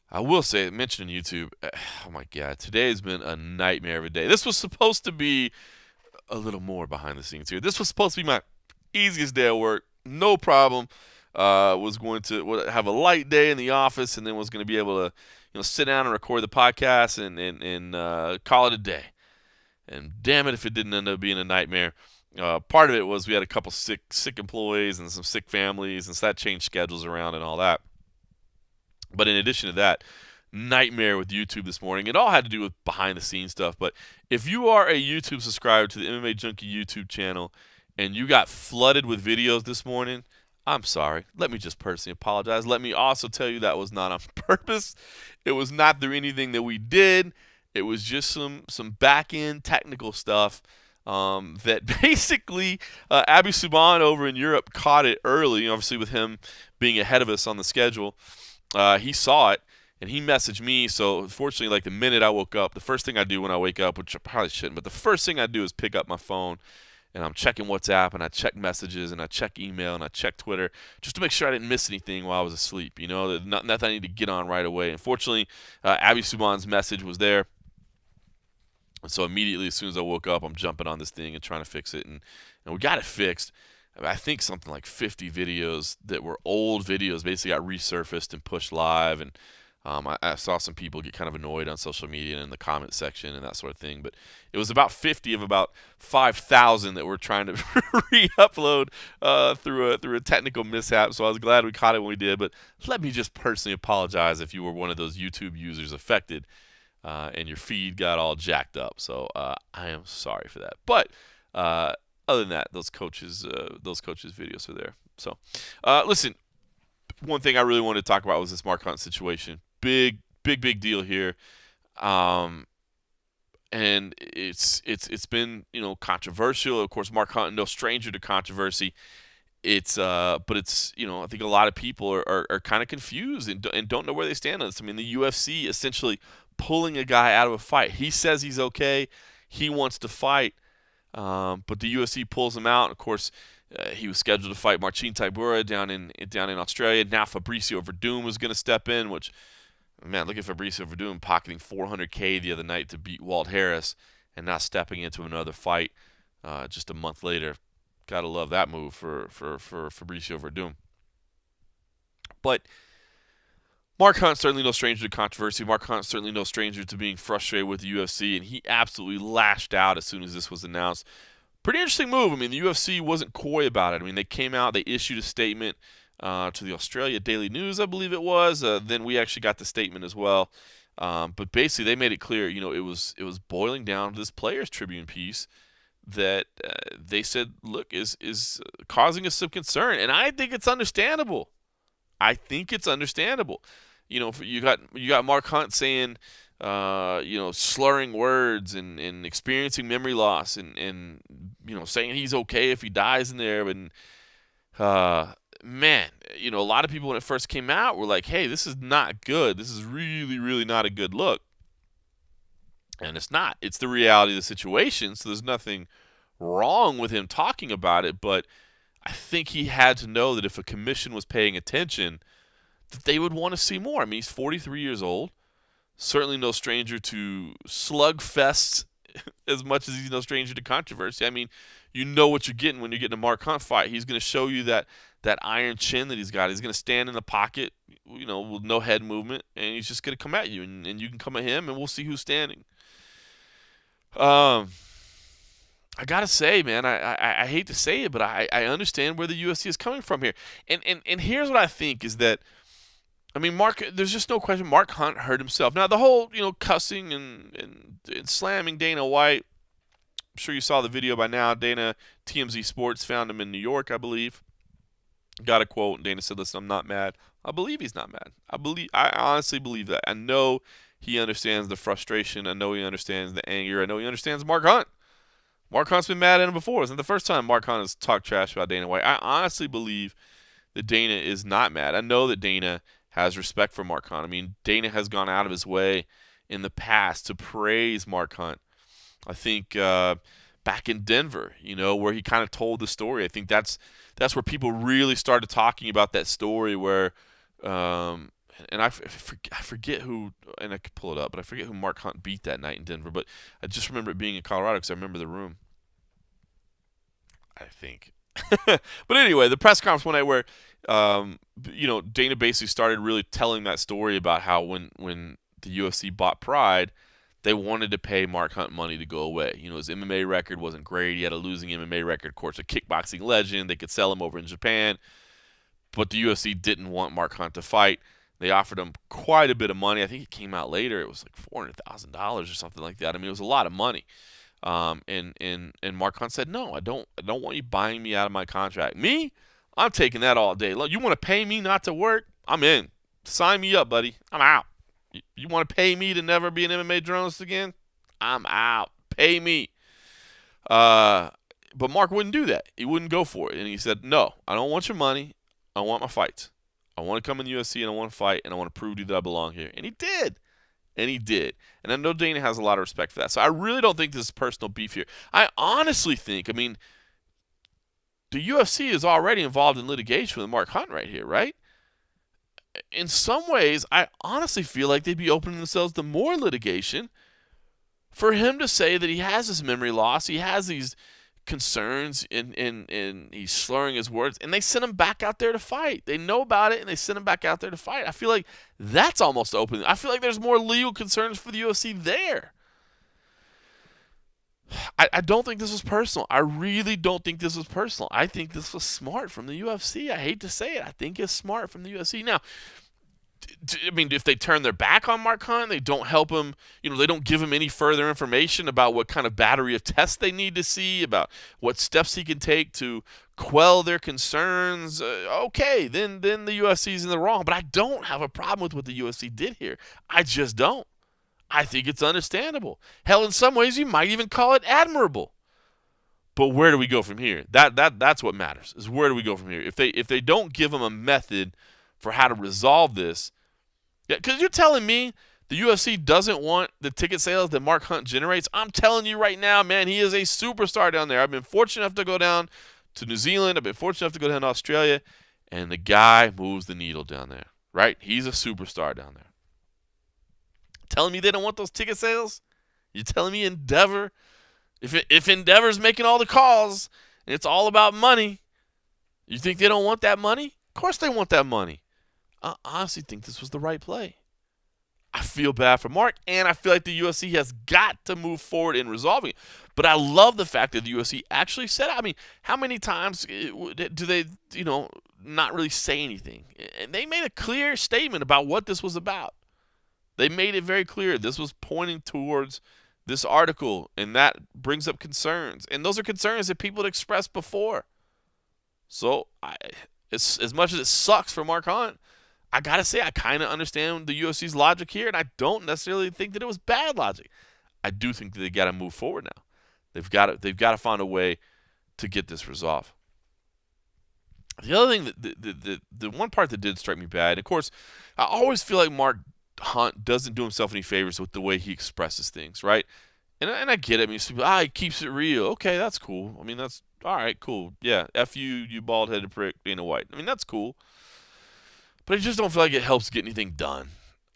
I will say, mentioning YouTube, oh my God, today has been a nightmare of a day. This was supposed to be a little more behind the scenes here. This was supposed to be my easiest day at work, no problem. Was going to have a light day in the office, and then was going to be able to, sit down and record the podcast and call it a day. And damn it if it didn't end up being a nightmare. Part of it was we had a couple sick employees and some sick families, and so that changed schedules around and all that. But in addition to that, nightmare with YouTube this morning. It all had to do with behind-the-scenes stuff. But if you are a YouTube subscriber to the MMA Junkie YouTube channel and you got flooded with videos this morning, I'm sorry. Let me just personally apologize. Let me also tell you that was not on purpose. It was not through anything that we did. It was just some back-end technical stuff that basically Abu Subhan over in Europe caught it early, obviously with him being ahead of us on the schedule. He saw it, and he messaged me. So, fortunately, like the minute I woke up, the first thing I do when I wake up, which I probably shouldn't, but the first thing I do is pick up my phone, and I'm checking WhatsApp, and I check messages, and I check email, and I check Twitter, just to make sure I didn't miss anything while I was asleep. Nothing I need to get on right away. And fortunately, Abu Subhan's message was there. And so immediately, as soon as I woke up, I'm jumping on this thing and trying to fix it, and we got it fixed. I think something like 50 videos that were old videos basically got resurfaced and pushed live, and I saw some people get kind of annoyed on social media and in the comment section and that sort of thing, but it was about 50 of about 5,000 that were trying to re-upload through a technical mishap. So I was glad we caught it when we did. But let me just personally apologize if you were one of those YouTube users affected and your feed got all jacked up. So I am sorry for that. But other than that, those coaches' videos are there. So listen. One thing I really wanted to talk about was this Mark Hunt situation. Big deal here, and it's been controversial. Of course, Mark Hunt, no stranger to controversy. But it's I think a lot of people are kind of confused and don't know where they stand on this. I mean, the UFC essentially pulling a guy out of a fight. He says he's okay, he wants to fight, but the UFC pulls him out. Of course. He was scheduled to fight Marcin Tybura down in Australia. Now Fabricio Verdum was going to step in, which, man, look at Fabricio Verdum pocketing $400K the other night to beat Walt Harris and now stepping into another fight just a month later. Got to love that move for Fabricio Verdum. But Mark Hunt, certainly no stranger to controversy. Mark Hunt, certainly no stranger to being frustrated with the UFC, and he absolutely lashed out as soon as this was announced. Pretty interesting move. I mean, the UFC wasn't coy about it. I mean, they came out, they issued a statement to the Australia Daily News, I believe it was. Then we actually got the statement as well. But basically, they made it clear, it was boiling down to this Players Tribune piece that they said, look, is causing us some concern, and I think it's understandable. You got Mark Hunt saying. Slurring words and experiencing memory loss and saying he's okay if he dies in there. And, man, a lot of people when it first came out were like, hey, this is not good. This is really, really not a good look. And it's not. It's the reality of the situation, so there's nothing wrong with him talking about it. But I think he had to know that if a commission was paying attention, that they would want to see more. I mean, he's 43 years old. Certainly no stranger to slugfests as much as he's no stranger to controversy. I mean, you know what you're getting when you're getting a Mark Hunt fight. He's going to show you that iron chin that he's got. He's going to stand in the pocket, with no head movement, and he's just going to come at you, and you can come at him, and we'll see who's standing. I got to say, man, I hate to say it, but I understand where the UFC is coming from here. And here's what I think is that, I mean, there's just no question Mark Hunt hurt himself. Now, the whole, cussing and slamming Dana White, I'm sure you saw the video by now. TMZ Sports found him in New York, I believe. Got a quote, and Dana said, listen, I'm not mad. I believe he's not mad. I honestly believe that. I know he understands the frustration. I know he understands the anger. I know he understands Mark Hunt. Mark Hunt's been mad at him before. It's not the first time Mark Hunt has talked trash about Dana White. I honestly believe that Dana is not mad. I know that Dana has respect for Mark Hunt. I mean, Dana has gone out of his way in the past to praise Mark Hunt. I think back in Denver, where he kind of told the story. I think that's where people really started talking about that story where, and I forget who, and I could pull it up, but I forget who Mark Hunt beat that night in Denver. But I just remember it being in Colorado because I remember the room. I think. But anyway, the press conference one night where Dana basically started really telling that story about how when the UFC bought Pride, they wanted to pay Mark Hunt money to go away. His MMA record wasn't great. He had a losing MMA record. Of course, a kickboxing legend. They could sell him over in Japan. But the UFC didn't want Mark Hunt to fight. They offered him quite a bit of money. I think it came out later. It was like $400,000 or something like that. I mean, it was a lot of money. And Mark Hunt said, no, I don't want you buying me out of my contract. Me? I'm taking that all day. Look, you want to pay me not to work? I'm in. Sign me up, buddy. I'm out. You want to pay me to never be an MMA journalist again? I'm out. Pay me. But Mark wouldn't do that. He wouldn't go for it. And he said, no, I don't want your money. I want my fights. I want to come in the UFC and I want to fight and I want to prove to you that I belong here. And he did. And I know Dana has a lot of respect for that. So I really don't think this is personal beef here. I honestly think, the UFC is already involved in litigation with Mark Hunt right here, right? In some ways, I honestly feel like they'd be opening themselves to more litigation for him to say that he has this memory loss, he has these concerns and he's slurring his words, and they send him back out there to fight. They know about it, and they send him back out there to fight. I feel like that's almost open. I feel like there's more legal concerns for the UFC there. I don't think this was personal. I really don't think this was personal. I think this was smart from the UFC. I hate to say it. I think it's smart from the UFC. Now, I mean, if they turn their back on Mark Hunt, they don't help him, they don't give him any further information about what kind of battery of tests they need to see, about what steps he can take to quell their concerns, okay, then the UFC's in the wrong. But I don't have a problem with what the UFC did here. I just don't. I think it's understandable. Hell, in some ways, you might even call it admirable. But where do we go from here? That's what matters, is where do we go from here? If they don't give him a method for how to resolve this, because you're telling me the UFC doesn't want the ticket sales that Mark Hunt generates. I'm telling you right now, man, he is a superstar down there. I've been fortunate enough to go down to New Zealand. I've been fortunate enough to go down to Australia, and the guy moves the needle down there, right? He's a superstar down there. Telling me they don't want those ticket sales? You're telling me Endeavor, if Endeavor's making all the calls and it's all about money, you think they don't want that money? Of course they want that money. I honestly think this was the right play. I feel bad for Mark, and I feel like the UFC has got to move forward in resolving it. But I love the fact that the UFC actually said, I mean, how many times do they, not really say anything? And they made a clear statement about what this was about. They made it very clear. This was pointing towards this article, and that brings up concerns. And those are concerns that people had expressed before. So, as much as it sucks for Mark Hunt, I got to say, I kind of understand the UFC's logic here, and I don't necessarily think that it was bad logic. I do think that they got to move forward now. They've got to find a way to get this resolved. The other thing, the one part that did strike me bad, and of course, I always feel like Mark Hunt doesn't do himself any favors with the way he expresses things, right? And I get it. I mean, he keeps it real. Okay, that's cool. I mean, that's all right, cool. Yeah, F you, you bald-headed prick, Dana White. I mean, that's cool. But I just don't feel like it helps get anything done.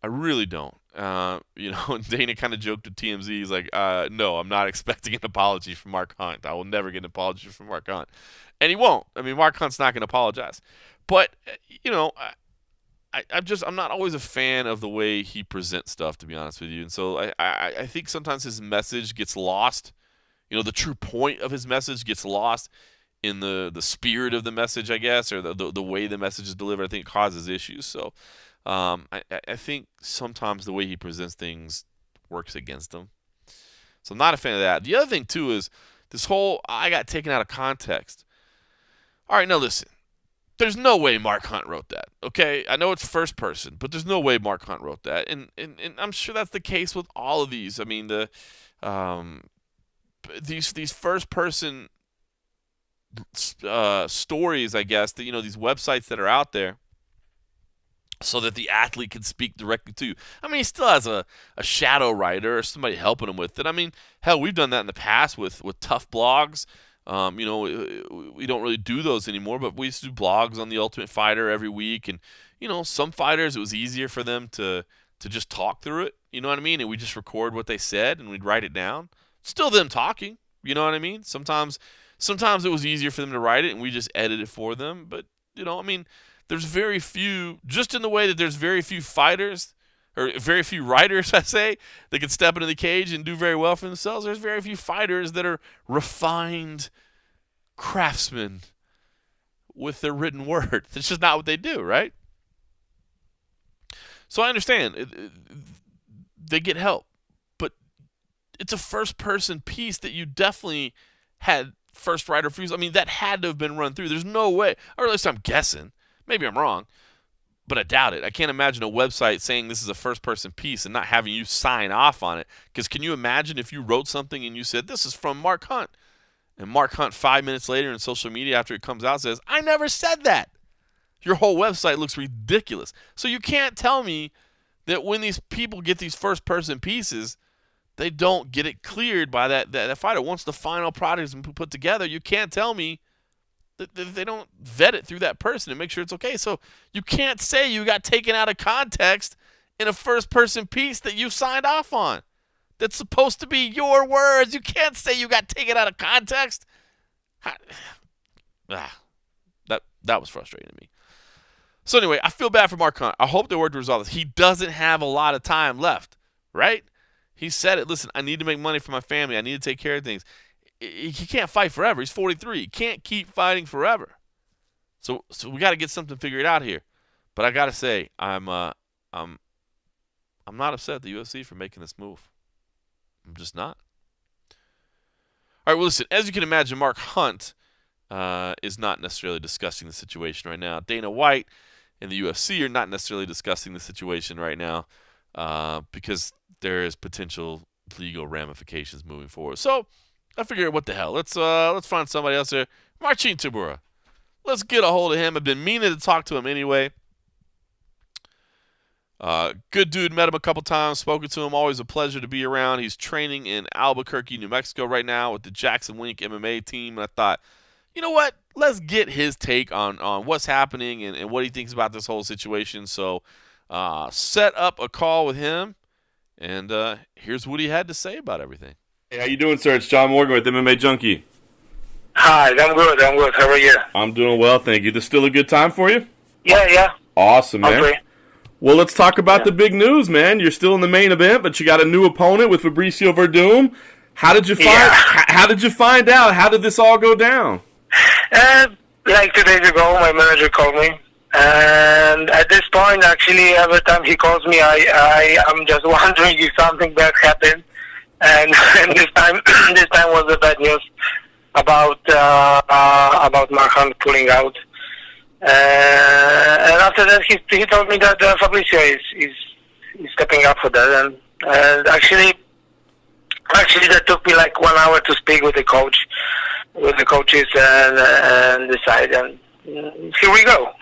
I really don't. Dana kind of joked to TMZ. He's like, no, I'm not expecting an apology from Mark Hunt. I will never get an apology from Mark Hunt. And he won't. I mean, Mark Hunt's not going to apologize. But, I'm not always a fan of the way he presents stuff, to be honest with you. And so I think sometimes his message gets lost. The true point of his message gets lost in the spirit of the message, I guess, or the way the message is delivered. I think it causes issues. So I think sometimes the way he presents things works against him. So I'm not a fan of that. The other thing, too, is this whole I got taken out of context. All right, now listen. There's no way Mark Hunt wrote that, okay? I know it's first person, but there's no way Mark Hunt wrote that. And I'm sure that's the case with all of these. I mean, these first person stories, I guess, that these websites that are out there, so that the athlete can speak directly to you. I mean, he still has a shadow writer or somebody helping him with it. I mean, hell, we've done that in the past with tough blogs. We don't really do those anymore, but we used to do blogs on The Ultimate Fighter every week. And, some fighters, it was easier for them to just talk through it. You know what I mean? And we just record what they said and we'd write it down. Still them talking. You know what I mean? Sometimes it was easier for them to write it and we just edit it for them. But, there's very few, just in the way that there's very few fighters, or very few writers, I say, that can step into the cage and do very well for themselves. There's very few fighters that are refined craftsmen with their written word. It's just not what they do, right? So I understand. They get help. But it's a first-person piece that you definitely had first writer refuse. I mean, that had to have been run through. There's no way, or at least I'm guessing. Maybe I'm wrong, but I doubt it. I can't imagine a website saying this is a first-person piece and not having you sign off on it. Because can you imagine if you wrote something and you said, this is from Mark Hunt, and Mark Hunt 5 minutes later in social media after it comes out says, I never said that. Your whole website looks ridiculous. So you can't tell me that when these people get these first-person pieces, they don't get it cleared by that fighter. Once the final product is put together, you can't tell me they don't vet it through that person and make sure it's okay. So you can't say you got taken out of context in a first-person piece that you signed off on. That's supposed to be your words. You can't say you got taken out of context. That was frustrating to me. So anyway, I feel bad for Mark Hunt. I hope they work to resolve this. He doesn't have a lot of time left, right? He said it. Listen, I need to make money for my family. I need to take care of things. He can't fight forever. He's 43. He can't keep fighting forever. So we got to get something figured out here. But I got to say, I'm not upset at the UFC for making this move. I'm just not. All right, well, listen, as you can imagine, Mark Hunt is not necessarily discussing the situation right now. Dana White and the UFC are not necessarily discussing the situation right now because there is potential legal ramifications moving forward. So I figured, what the hell? Let's find somebody else here. Marcin Tybura. Let's get a hold of him. I've been meaning to talk to him anyway. Good dude, met him a couple times, spoken to him, always a pleasure to be around. He's training in Albuquerque, New Mexico right now with the Jackson Wink MMA team. And I thought, you know what? Let's get his take on what's happening and what he thinks about this whole situation. So set up a call with him, and here's what he had to say about everything. Hey, how you doing, sir? It's John Morgan with MMA Junkie. Hi, I'm good. How are you? I'm doing well, thank you. This still a good time for you? Yeah. Awesome, man. Okay. Well, let's talk about the big news, man. You're still in the main event, but you got a new opponent with Fabricio Verdum. How did you find out? How did this all go down? Like 2 days ago, my manager called me, and at this point, actually, every time he calls me, I'm just wondering if something bad happened. And this time was the bad news about Mark Hunt pulling out. And after that, he told me that Fabricio is stepping up for that, and actually that took me like 1 hour to speak with the coaches and decide, and here we go.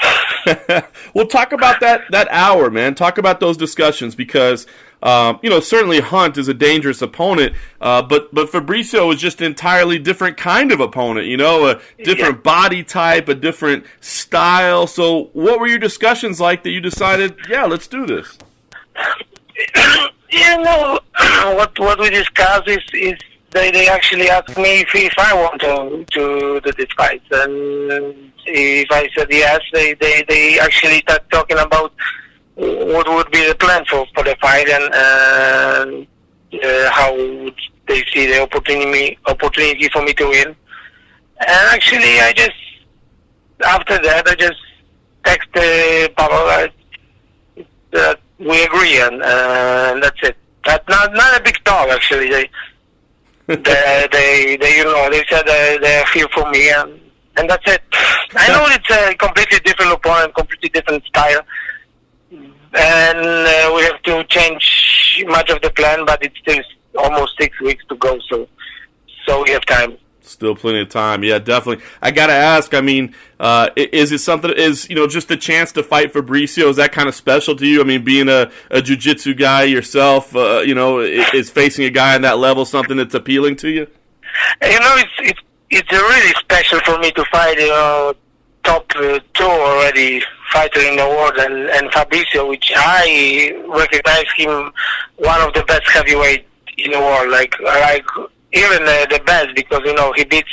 Well, talk about that hour, man. Talk about those discussions because certainly Hunt is a dangerous opponent, but Fabricio is just an entirely different kind of opponent. A different body type, a different style. So, what were your discussions like that you decided, let's do this? What we discussed is they actually asked me if I want to do this fight, and if I said yes, they actually started talking about what would be the plan for the fight and how would they see the opportunity for me to win. And actually, after that I just texted Pablo that we agree, and that's it. That's not a big talk, actually. They said they're here for me, and that's it. I know it's a completely different opponent, completely different style, and we have to change much of the plan, but it's still almost 6 weeks to go, so we have time. Still plenty of time. Yeah, definitely. I got to ask, is it something, just a chance to fight Fabricio, is that kind of special to you? I mean, being a jiu-jitsu guy yourself, is facing a guy on that level something that's appealing to you? It's really special for me to fight, top two already fighter in the world, and Fabricio, which I recognize him one of the best heavyweight in the world, like even the best, because he beats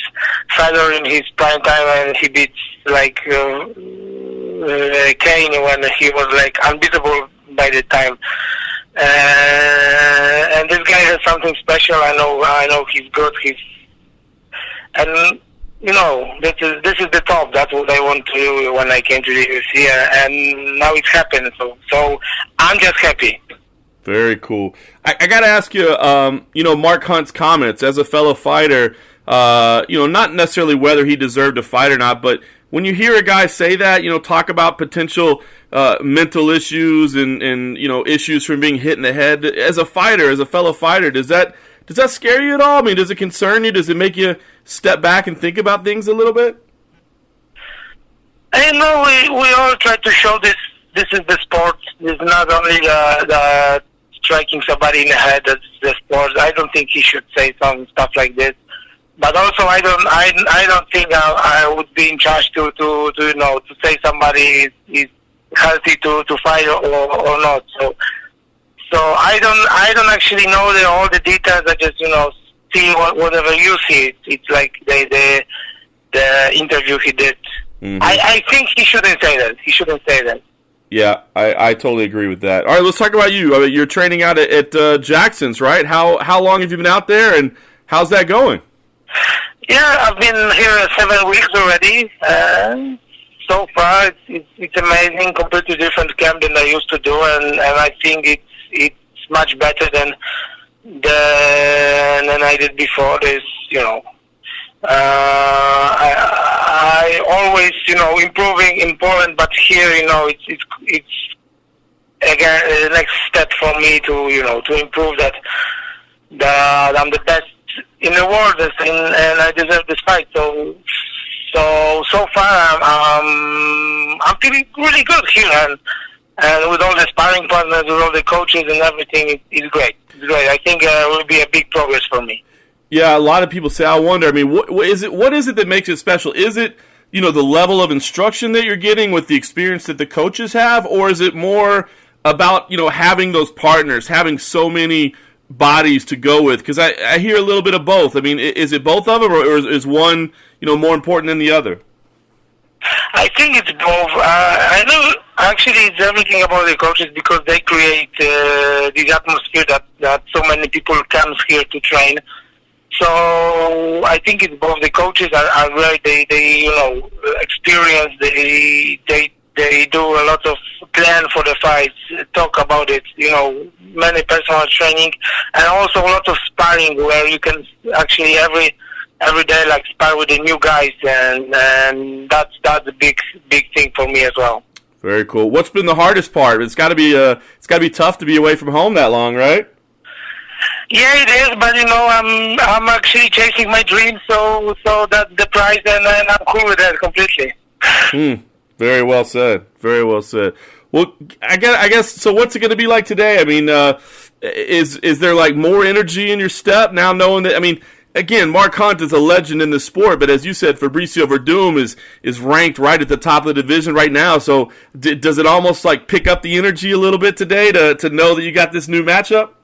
Fedor in his prime time, and he beats Kane when he was unbeatable by the time. And this guy has something special. I know he's good. This is the top. That's what I want to do when I came to the UFC, and now it's happened. So I'm just happy. Very cool. I got to ask you, Mark Hunt's comments as a fellow fighter, not necessarily whether he deserved to fight or not, but when you hear a guy say that, talk about potential mental issues and issues from being hit in the head, as a fighter, as a fellow fighter, does that scare you at all? I mean, does it concern you? Does it make you step back and think about things a little bit? We all try to show this is the sport. It's not only the striking somebody in the head, that's the sport. I don't think he should say some stuff like this. But also, I don't think I would be in charge to say somebody is healthy to fight or not. So I don't actually know all the details. I just see whatever you see. It's like the interview he did. I think he shouldn't say that. He shouldn't say that. Yeah, I totally agree with that. All right, let's talk about you. I mean, you're training out at Jackson's, right? How long have you been out there, and how's that going? Yeah, I've been here 7 weeks already. So far, it's amazing compared to different camp than I used to do, and I think it's much better than I did before. There's, I always, improving important, but here, it's again the next step for me to improve that I'm the best in the world, and I deserve this fight. So far, I'm feeling really good here, and with all the sparring partners, with all the coaches and everything, it's great. It's great. I think it will be a big progress for me. Yeah, a lot of people say, I wonder, I mean, what is it that makes it special? Is it, the level of instruction that you're getting with the experience that the coaches have, or is it more about, having those partners, having so many bodies to go with? Because I hear a little bit of both. I mean, is it both of them, or is one, more important than the other? I think it's both. I know actually it's everything about the coaches, because they create this atmosphere that so many people come here to train. So I think it's both. The coaches are great. They experience. They do a lot of plan for the fights, talk about it. Many personal training, and also a lot of sparring where you can actually every day like spar with the new guys, and that's a big thing for me as well. Very cool. What's been the hardest part? It's got to be tough to be away from home that long, right? Yeah, it is, but I'm actually chasing my dreams, so that's the prize, and I'm cool with that completely. Very well said. Very well said. Well, I guess. So, what's it going to be like today? I mean, is there like more energy in your step now, knowing that? I mean, again, Mark Hunt is a legend in the sport, but as you said, Fabricio Verdum is ranked right at the top of the division right now. So, does it almost like pick up the energy a little bit today to know that you got this new matchup?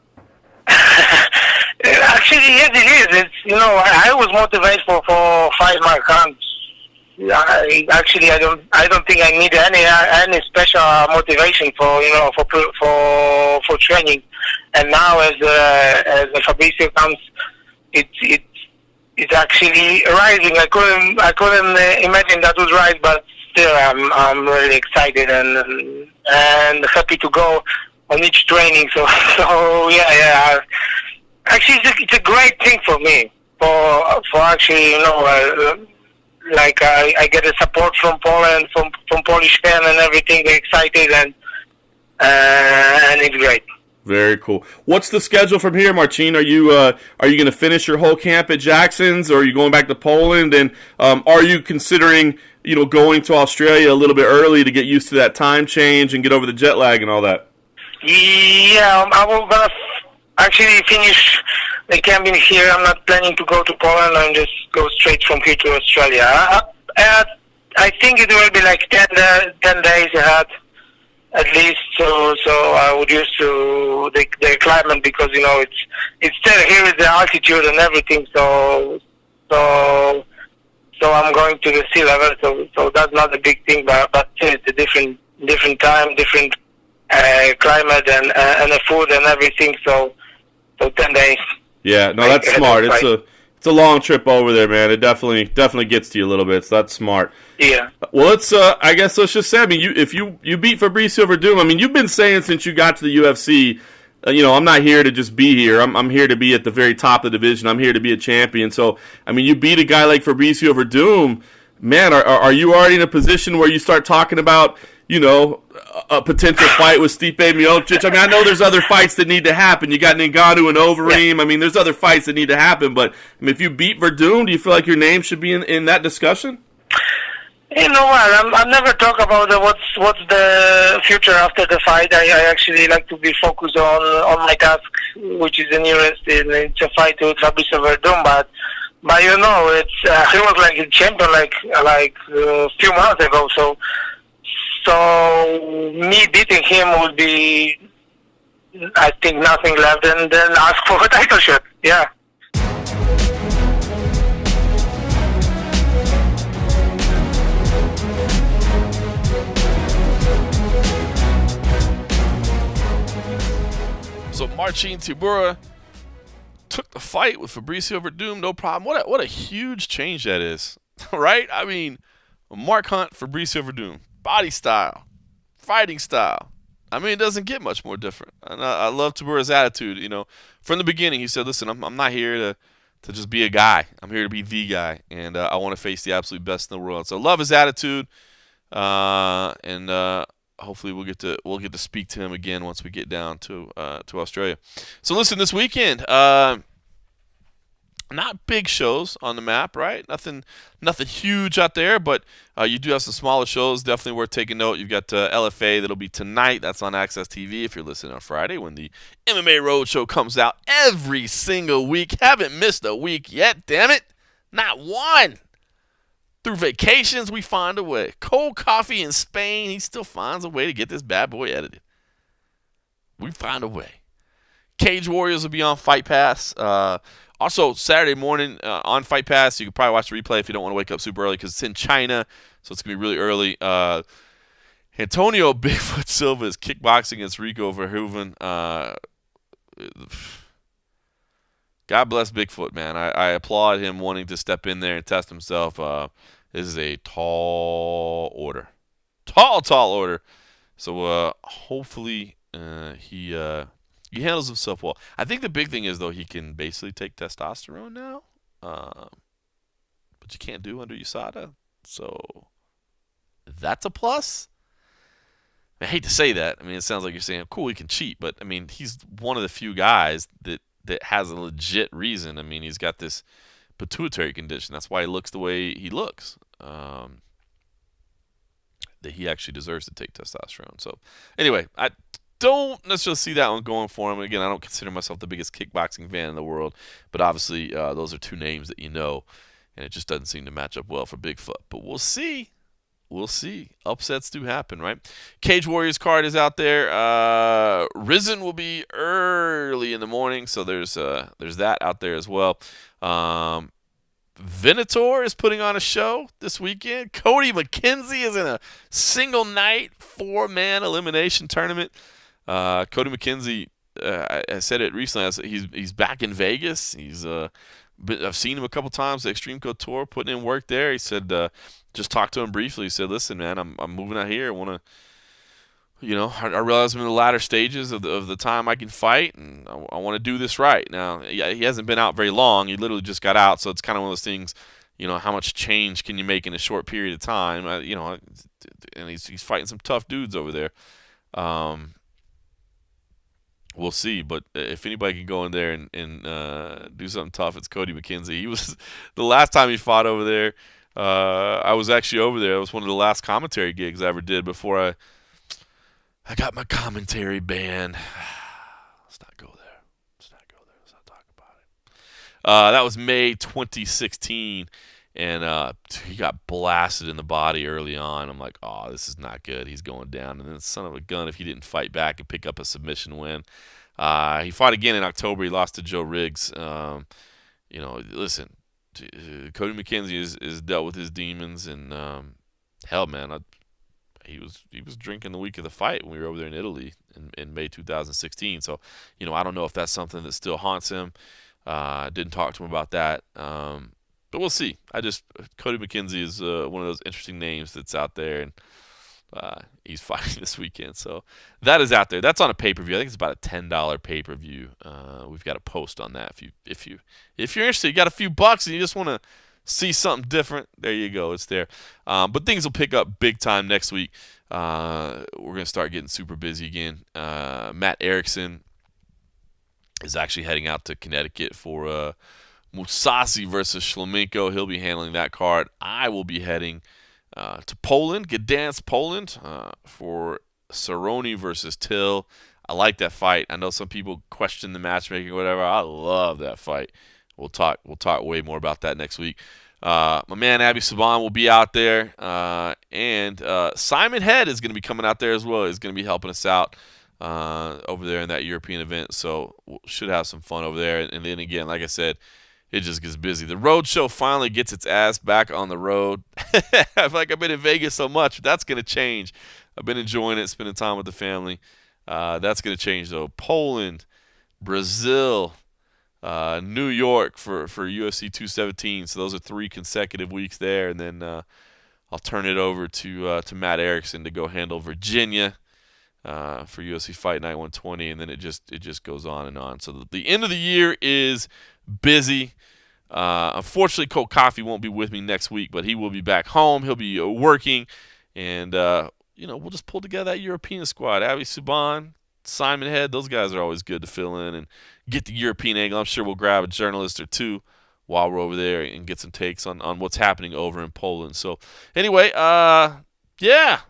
Actually, yes, it is. It's I was motivated for fight Mark Hunt. I don't think I need any special motivation for training. And now as Fabricio comes, it's actually rising. I couldn't imagine that would rise, but still I'm really excited and happy to go on each training. So yeah. Actually, it's a great thing for me. For actually, like I get the support from Poland, from Polish fans and everything. They're excited and it's great. Very cool. What's the schedule from here, Marcin? Are you going to finish your whole camp at Jackson's, or are you going back to Poland? And are you considering going to Australia a little bit early to get used to that time change and get over the jet lag and all that? Yeah, I will gonna actually finish the camping here. I'm not planning to go to Poland and just go straight from here to Australia. I think it will be like 10 days ahead at least. So I would use to the climate, because it's still here with the altitude and everything. So I'm going to the sea level. So that's not a big thing, but it's a different time, different climate and the food and everything. So 10 days. Yeah, no, that's smart. It's a long trip over there, man. It definitely gets to you a little bit. So that's smart. Yeah. Well, I guess let's just say, I mean, if you beat Fabricio Verdum, I mean, you've been saying since you got to the UFC, I'm not here to just be here. I'm here to be at the very top of the division. I'm here to be a champion. So, I mean, you beat a guy like Fabricio Verdum, man. Are you already in a position where you start talking about, a potential fight with Stipe Miocic? I mean, I know there's other fights that need to happen. You got Ngannou and Overeem. Yeah. I mean, there's other fights that need to happen. But I mean, if you beat Verdum, do you feel like your name should be in that discussion? You know what? I never talk about what's the future after the fight. I actually like to be focused on my task, which is the nearest. It's a fight with Fabricio Verdum, but it's he was like a champion like a few months ago. So me beating him would be, I think, nothing left and then ask for a title shot. Yeah. So Marcin Tybura took the fight with Fabricio Verdum, no problem. What a huge change that is, right? I mean, Mark Hunt, Fabricio Verdum, body style, fighting style. I mean, it doesn't get much more different. And I love Tybura's attitude. You know, from the beginning, he said, "Listen, I'm not here to just be a guy. I'm here to be the guy, and I want to face the absolute best in the world." So love his attitude, and hopefully we'll get to speak to him again once we get down to Australia. So listen, this weekend, not big shows on the map, right? Nothing huge out there, but you do have some smaller shows. Definitely worth taking note. You've got LFA that'll be tonight. That's on Access TV if you're listening on Friday when the MMA Road Show comes out every single week. Haven't missed a week yet, damn it. Not one. Through vacations, we find a way. Cold coffee in Spain, he still finds a way to get this bad boy edited. We find a way. Cage Warriors will be on Fight Pass. Also, Saturday morning on Fight Pass, you can probably watch the replay if you don't want to wake up super early because it's in China, so it's going to be really early. Antonio Bigfoot Silva is kickboxing against Rico Verhoeven. God bless Bigfoot, man. I applaud him wanting to step in there and test himself. This is a tall order. Tall order. So hopefully he handles himself well. I think the big thing is, though, he can basically take testosterone now. But you can't do under USADA. So that's a plus. I hate to say that. I mean, it sounds like you're saying, cool, he can cheat. But, I mean, he's one of the few guys that has a legit reason. I mean, he's got this pituitary condition. That's why he looks the way he looks. That he actually deserves to take testosterone. So, anyway, I don't necessarily see that one going for him. Again, I don't consider myself the biggest kickboxing fan in the world, but obviously those are two names that you know, and it just doesn't seem to match up well for Bigfoot. But we'll see. We'll see. Upsets do happen, right? Cage Warriors card is out there. Risen will be early in the morning, so there's that out there as well. Venator is putting on a show this weekend. Cody McKenzie is in a single night 4-man elimination tournament. Cody McKenzie, I said it recently. He's back in Vegas. I've seen him a couple times at Extreme Couture putting in work there. He said, just talked to him briefly. He said, "Listen, man, I'm moving out here. I want to, I realize I'm in the latter stages of the time I can fight, and I want to do this right." Now, he hasn't been out very long. He literally just got out, so it's kind of one of those things. How much change can you make in a short period of time? And he's fighting some tough dudes over there. We'll see, but if anybody can go in there and do something tough, it's Cody McKenzie. He was the last time he fought over there. I was actually over there. It was one of the last commentary gigs I ever did before I got my commentary ban. Let's not go there. Let's not talk about it. That was May 2016, and he got blasted in the body early on. I'm like, oh, this is not good. He's going down. And then son of a gun if he didn't fight back and pick up a submission win. He fought again in October. He lost to Joe Riggs. Listen, Cody McKenzie is dealt with his demons, and hell, man, he was drinking the week of the fight when we were over there in Italy in May 2016. So, I don't know if that's something that still haunts him. Didn't talk to him about that. But we'll see. Cody McKenzie is one of those interesting names that's out there, and he's fighting this weekend. So that is out there. That's on a pay-per-view. I think it's about a $10 pay-per-view. We've got a post on that. If you're interested, you got a few bucks and you just want to see something different, there you go. It's there. But things will pick up big time next week. We're going to start getting super busy again. Matt Erickson is actually heading out to Connecticut for Musasi versus Shlemenko. He'll be handling that card. I will be heading to Poland, Gdansk, Poland, for Cerrone versus Till. I like that fight. I know some people question the matchmaking or whatever. I love that fight. We'll talk way more about that next week. My man Abby Saban will be out there, and Simon Head is going to be coming out there as well. He's going to be helping us out over there in that European event. So we should have some fun over there. And then again, like I said, it just gets busy. The road show finally gets its ass back on the road. I feel like I've been in Vegas so much. That's going to change. I've been enjoying it, spending time with the family. That's going to change, though. Poland, Brazil, New York for UFC 217. So those are 3 consecutive weeks there, and then I'll turn it over to Matt Erickson to go handle Virginia for UFC Fight Night 120, and then it just goes on and on. So the end of the year is busy. Unfortunately, Colt Coffey won't be with me next week, but he will be back home. He'll be working, and we'll just pull together that European squad. Abby Subban, Simon Head, those guys are always good to fill in and get the European angle. I'm sure we'll grab a journalist or two while we're over there and get some takes on what's happening over in Poland. So anyway, yeah,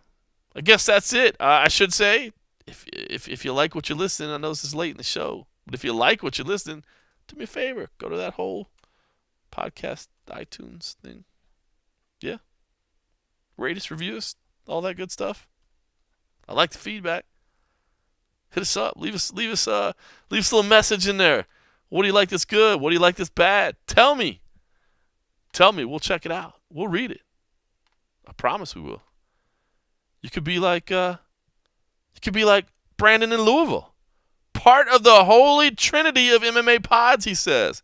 I guess that's it. I should say, if you like what you're listening, I know this is late in the show, but if you like what you're listening, do me a favor, go to that whole podcast iTunes thing. Yeah, rate us, review us, all that good stuff. I like the feedback. Hit us up. Leave us a little message in there. What do you like that's good? What do you like that's bad? Tell me. We'll check it out. We'll read it. I promise we will. You could be like Brandon in Louisville. Part of the holy trinity of MMA pods, he says.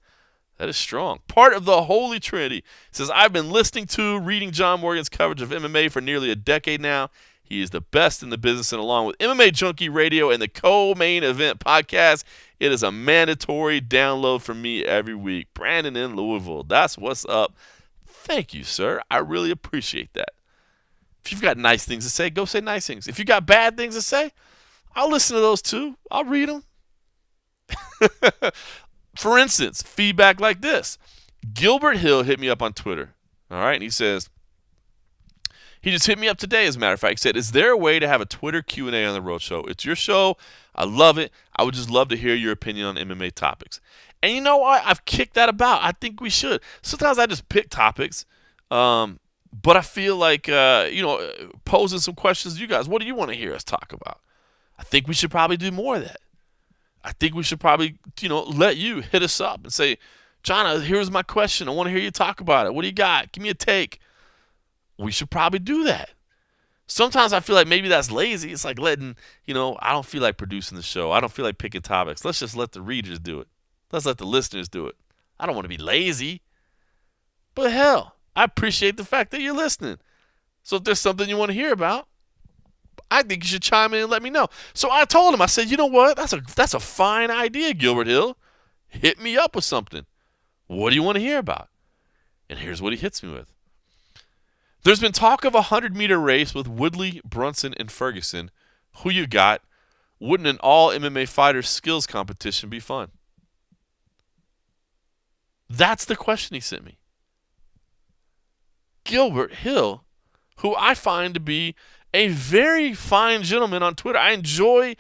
That is strong. Part of the holy trinity. He says, I've been listening to, reading John Morgan's coverage of MMA for nearly a decade now. He is the best in the business, and along with MMA Junkie Radio and the Co-Main Event podcast, it is a mandatory download for me every week. Brandon in Louisville. That's what's up. Thank you, sir. I really appreciate that. If you've got nice things to say, go say nice things. If you got bad things to say, I'll listen to those too. I'll read them. For instance, feedback like this. Gilbert Hill hit me up on Twitter. All right, and he says, he just hit me up today, as a matter of fact. He said, is there a way to have a Twitter Q&A on the Road Show? It's your show. I love it. I would just love to hear your opinion on MMA topics. And you know what? I've kicked that about. I think we should. Sometimes I just pick topics, but I feel like, posing some questions to you guys. What do you want to hear us talk about? I think we should probably do more of that. I think we should probably, let you hit us up and say, John, here's my question. I want to hear you talk about it. What do you got? Give me a take. We should probably do that. Sometimes I feel like maybe that's lazy. It's like letting, I don't feel like producing the show. I don't feel like picking topics. Let's just let the readers do it. Let's let the listeners do it. I don't want to be lazy. But hell, I appreciate the fact that you're listening. So if there's something you want to hear about, I think you should chime in and let me know. So I told him, I said, you know what? That's a fine idea, Gilbert Hill. Hit me up with something. What do you want to hear about? And here's what he hits me with. There's been talk of a 100-meter race with Woodley, Brunson, and Ferguson. Who you got? Wouldn't an all-MMA fighter skills competition be fun? That's the question he sent me. Gilbert Hill, who I find to be a very fine gentleman on Twitter. I enjoy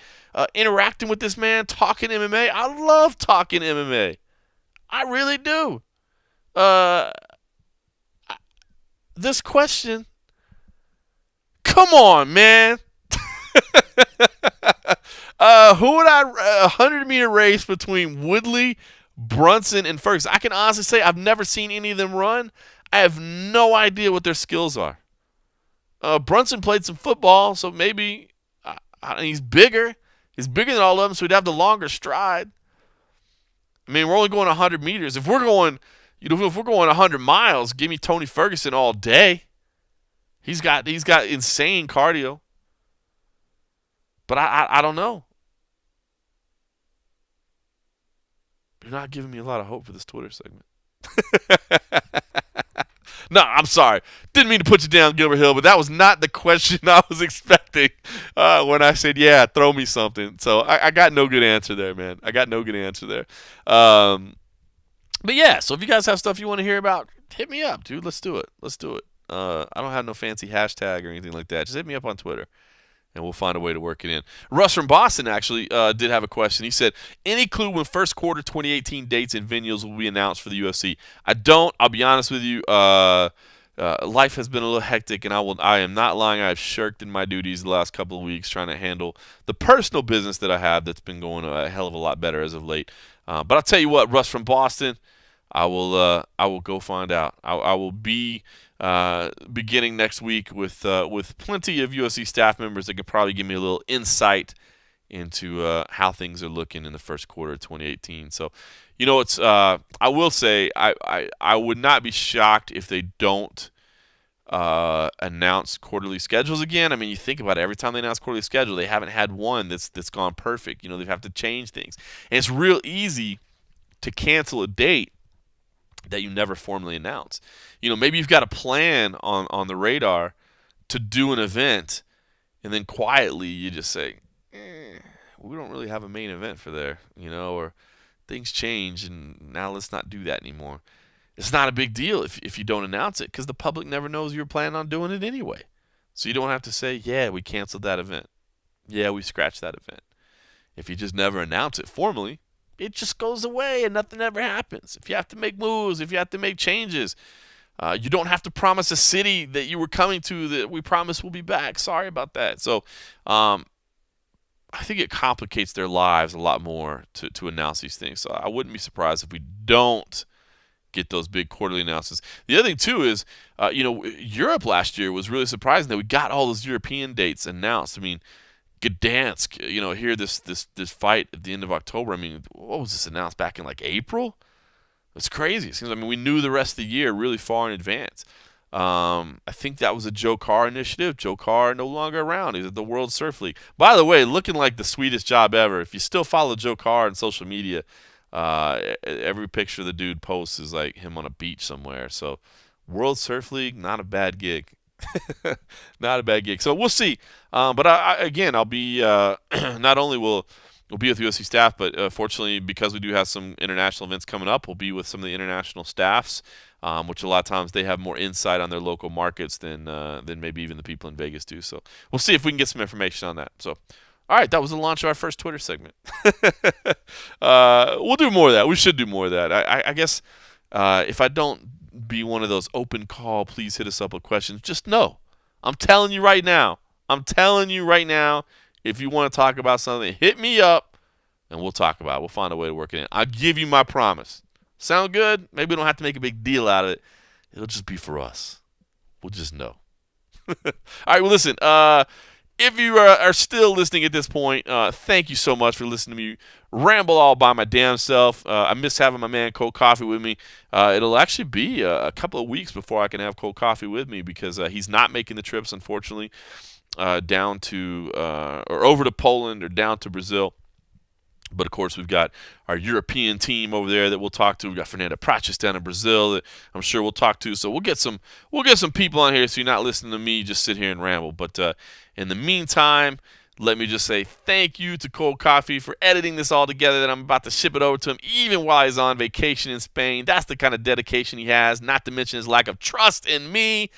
interacting with this man, talking MMA. I love talking MMA. I really do. This question, come on, man. Who would a 100-meter race between Woodley, Brunson, and Ferguson? I can honestly say I've never seen any of them run. I have no idea what their skills are. Brunson played some football, so maybe he's bigger. He's bigger than all of them, so he'd have the longer stride. I mean, we're only going 100 meters. If we're going 100 miles, give me Tony Ferguson all day. He's got insane cardio. But I don't know. You're not giving me a lot of hope for this Twitter segment. No, I'm sorry. Didn't mean to put you down, Gilbert Hill, but that was not the question I was expecting when I said, yeah, throw me something. So I got no good answer there, man. I got no good answer there. But yeah, so if you guys have stuff you want to hear about, hit me up, dude. Let's do it. I don't have no fancy hashtag or anything like that. Just hit me up on Twitter, and we'll find a way to work it in. Russ from Boston actually did have a question. He said, any clue when first quarter 2018 dates and venues will be announced for the UFC? I don't. I'll be honest with you. Life has been a little hectic, and I am not lying. I've shirked in my duties the last couple of weeks trying to handle the personal business that I have that's been going a hell of a lot better as of late. But I'll tell you what, Russ from Boston, I will go find out. I will be beginning next week with plenty of UFC staff members that could probably give me a little insight into how things are looking in the first quarter of 2018. So, it's I will say I would not be shocked if they don't announce quarterly schedules again. I mean, you think about it. Every time they announce quarterly schedule, they haven't had one that's gone perfect. They have to change things, and it's real easy to cancel a date that you never formally announce. Maybe you've got a plan on the radar to do an event, and then quietly you just say, we don't really have a main event for there, or things change, and now let's not do that anymore. It's not a big deal if you don't announce it, because the public never knows you're planning on doing it anyway. So you don't have to say, yeah, we canceled that event. Yeah, we scratched that event. If you just never announce it formally, it just goes away and nothing ever happens. If you have to make moves, if you have to make changes, you don't have to promise a city that you were coming to that we promise we'll be back. Sorry about that. So I think it complicates their lives a lot more to announce these things. So I wouldn't be surprised if we don't get those big quarterly announcements. The other thing, too, is, Europe last year was really surprising that we got all those European dates announced. I mean, Gdansk, here this fight at the end of October. I mean, what was this announced back in, April? It's crazy. It seems, we knew the rest of the year really far in advance. I think that was a Joe Carr initiative. Joe Carr no longer around. He's at the World Surf League. By the way, looking like the sweetest job ever. If you still follow Joe Carr on social media, every picture the dude posts is like him on a beach somewhere. So World Surf League, not a bad gig. Not a bad gig. So we'll see. But I'll be not only we'll be with UFC staff, but fortunately, because we do have some international events coming up, we'll be with some of the international staffs, which a lot of times they have more insight on their local markets than maybe even the people in Vegas do. So we'll see if we can get some information on that. So, all right, that was the launch of our first Twitter segment. We'll do more of that. We should do more of that. I guess if I don't be one of those open call, please hit us up with questions, just know, I'm telling you right now, if you want to talk about something, hit me up, and we'll talk about it. We'll find a way to work it in. I'll give you my promise. Sound good? Maybe we don't have to make a big deal out of it. It'll just be for us. We'll just know. All right, well, listen, if you are still listening at this point, thank you so much for listening to me ramble all by my damn self. I miss having my man Cold Coffee with me. It'll actually be a couple of weeks before I can have Cold Coffee with me, because he's not making the trips, unfortunately, down to or over to Poland or down to Brazil. But, of course, we've got our European team over there that we'll talk to. We've got Fernanda Praches down in Brazil that I'm sure we'll talk to. So we'll get some people on here so you're not listening to me just sit here and ramble. But in the meantime, let me just say thank you to Cold Coffee for editing this all together, that I'm about to ship it over to him even while he's on vacation in Spain. That's the kind of dedication he has, not to mention his lack of trust in me.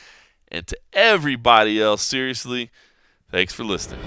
And to everybody else, seriously, thanks for listening.